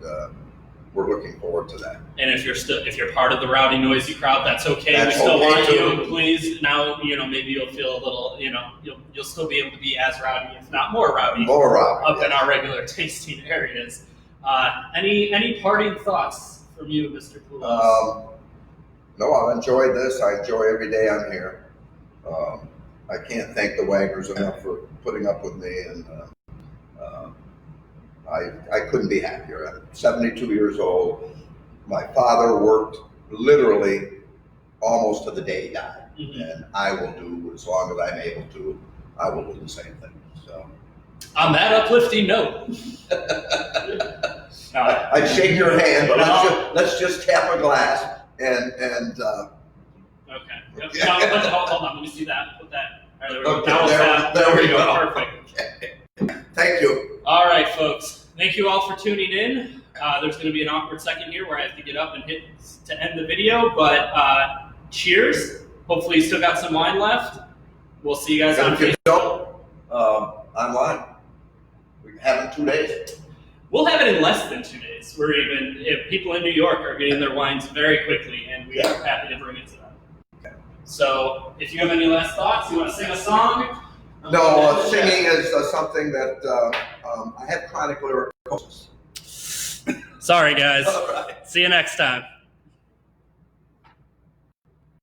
[SPEAKER 2] we're looking forward to that.
[SPEAKER 1] And if you're part of the rowdy, noisy crowd, that's okay.
[SPEAKER 2] That's
[SPEAKER 1] we still
[SPEAKER 2] okay
[SPEAKER 1] want
[SPEAKER 2] too.
[SPEAKER 1] you. Please, now, you know, maybe you'll feel a little, you know, you'll still be able to be as rowdy, if not more rowdy, up in our regular tasting areas. Any parting thoughts from you, Mr. Pulos?
[SPEAKER 2] No, I've enjoyed this. I enjoy every day I'm here. I can't thank the Wagners enough for putting up with me, and I couldn't be happier. I'm 72 years old. My father worked literally almost to the day he died, and I will do, as long as I'm able to, I will do the same thing. So,
[SPEAKER 1] on that uplifting note,
[SPEAKER 2] I'd shake your hand, but let's just tap a glass and.
[SPEAKER 1] Okay. Hold on. Let me see that. Put that. All right,
[SPEAKER 2] there we go.
[SPEAKER 1] Perfect.
[SPEAKER 2] Okay. Thank you.
[SPEAKER 1] All right, folks. Thank you all for tuning in. There's going to be an awkward second here where I have to get up and hit to end the video, but cheers. Hopefully you still got some wine left. We'll see you guys on Facebook.
[SPEAKER 2] If you don't, online. We have it in 2 days.
[SPEAKER 1] We'll have it in less than 2 days. If people in New York are getting their wines very quickly, and we are happy to bring it to them.
[SPEAKER 2] Okay.
[SPEAKER 1] So, if you have any last thoughts, you want to sing a song?
[SPEAKER 2] No, singing is something that I have chronic lyricosis.
[SPEAKER 1] Sorry, guys.
[SPEAKER 2] All right.
[SPEAKER 1] See you next time.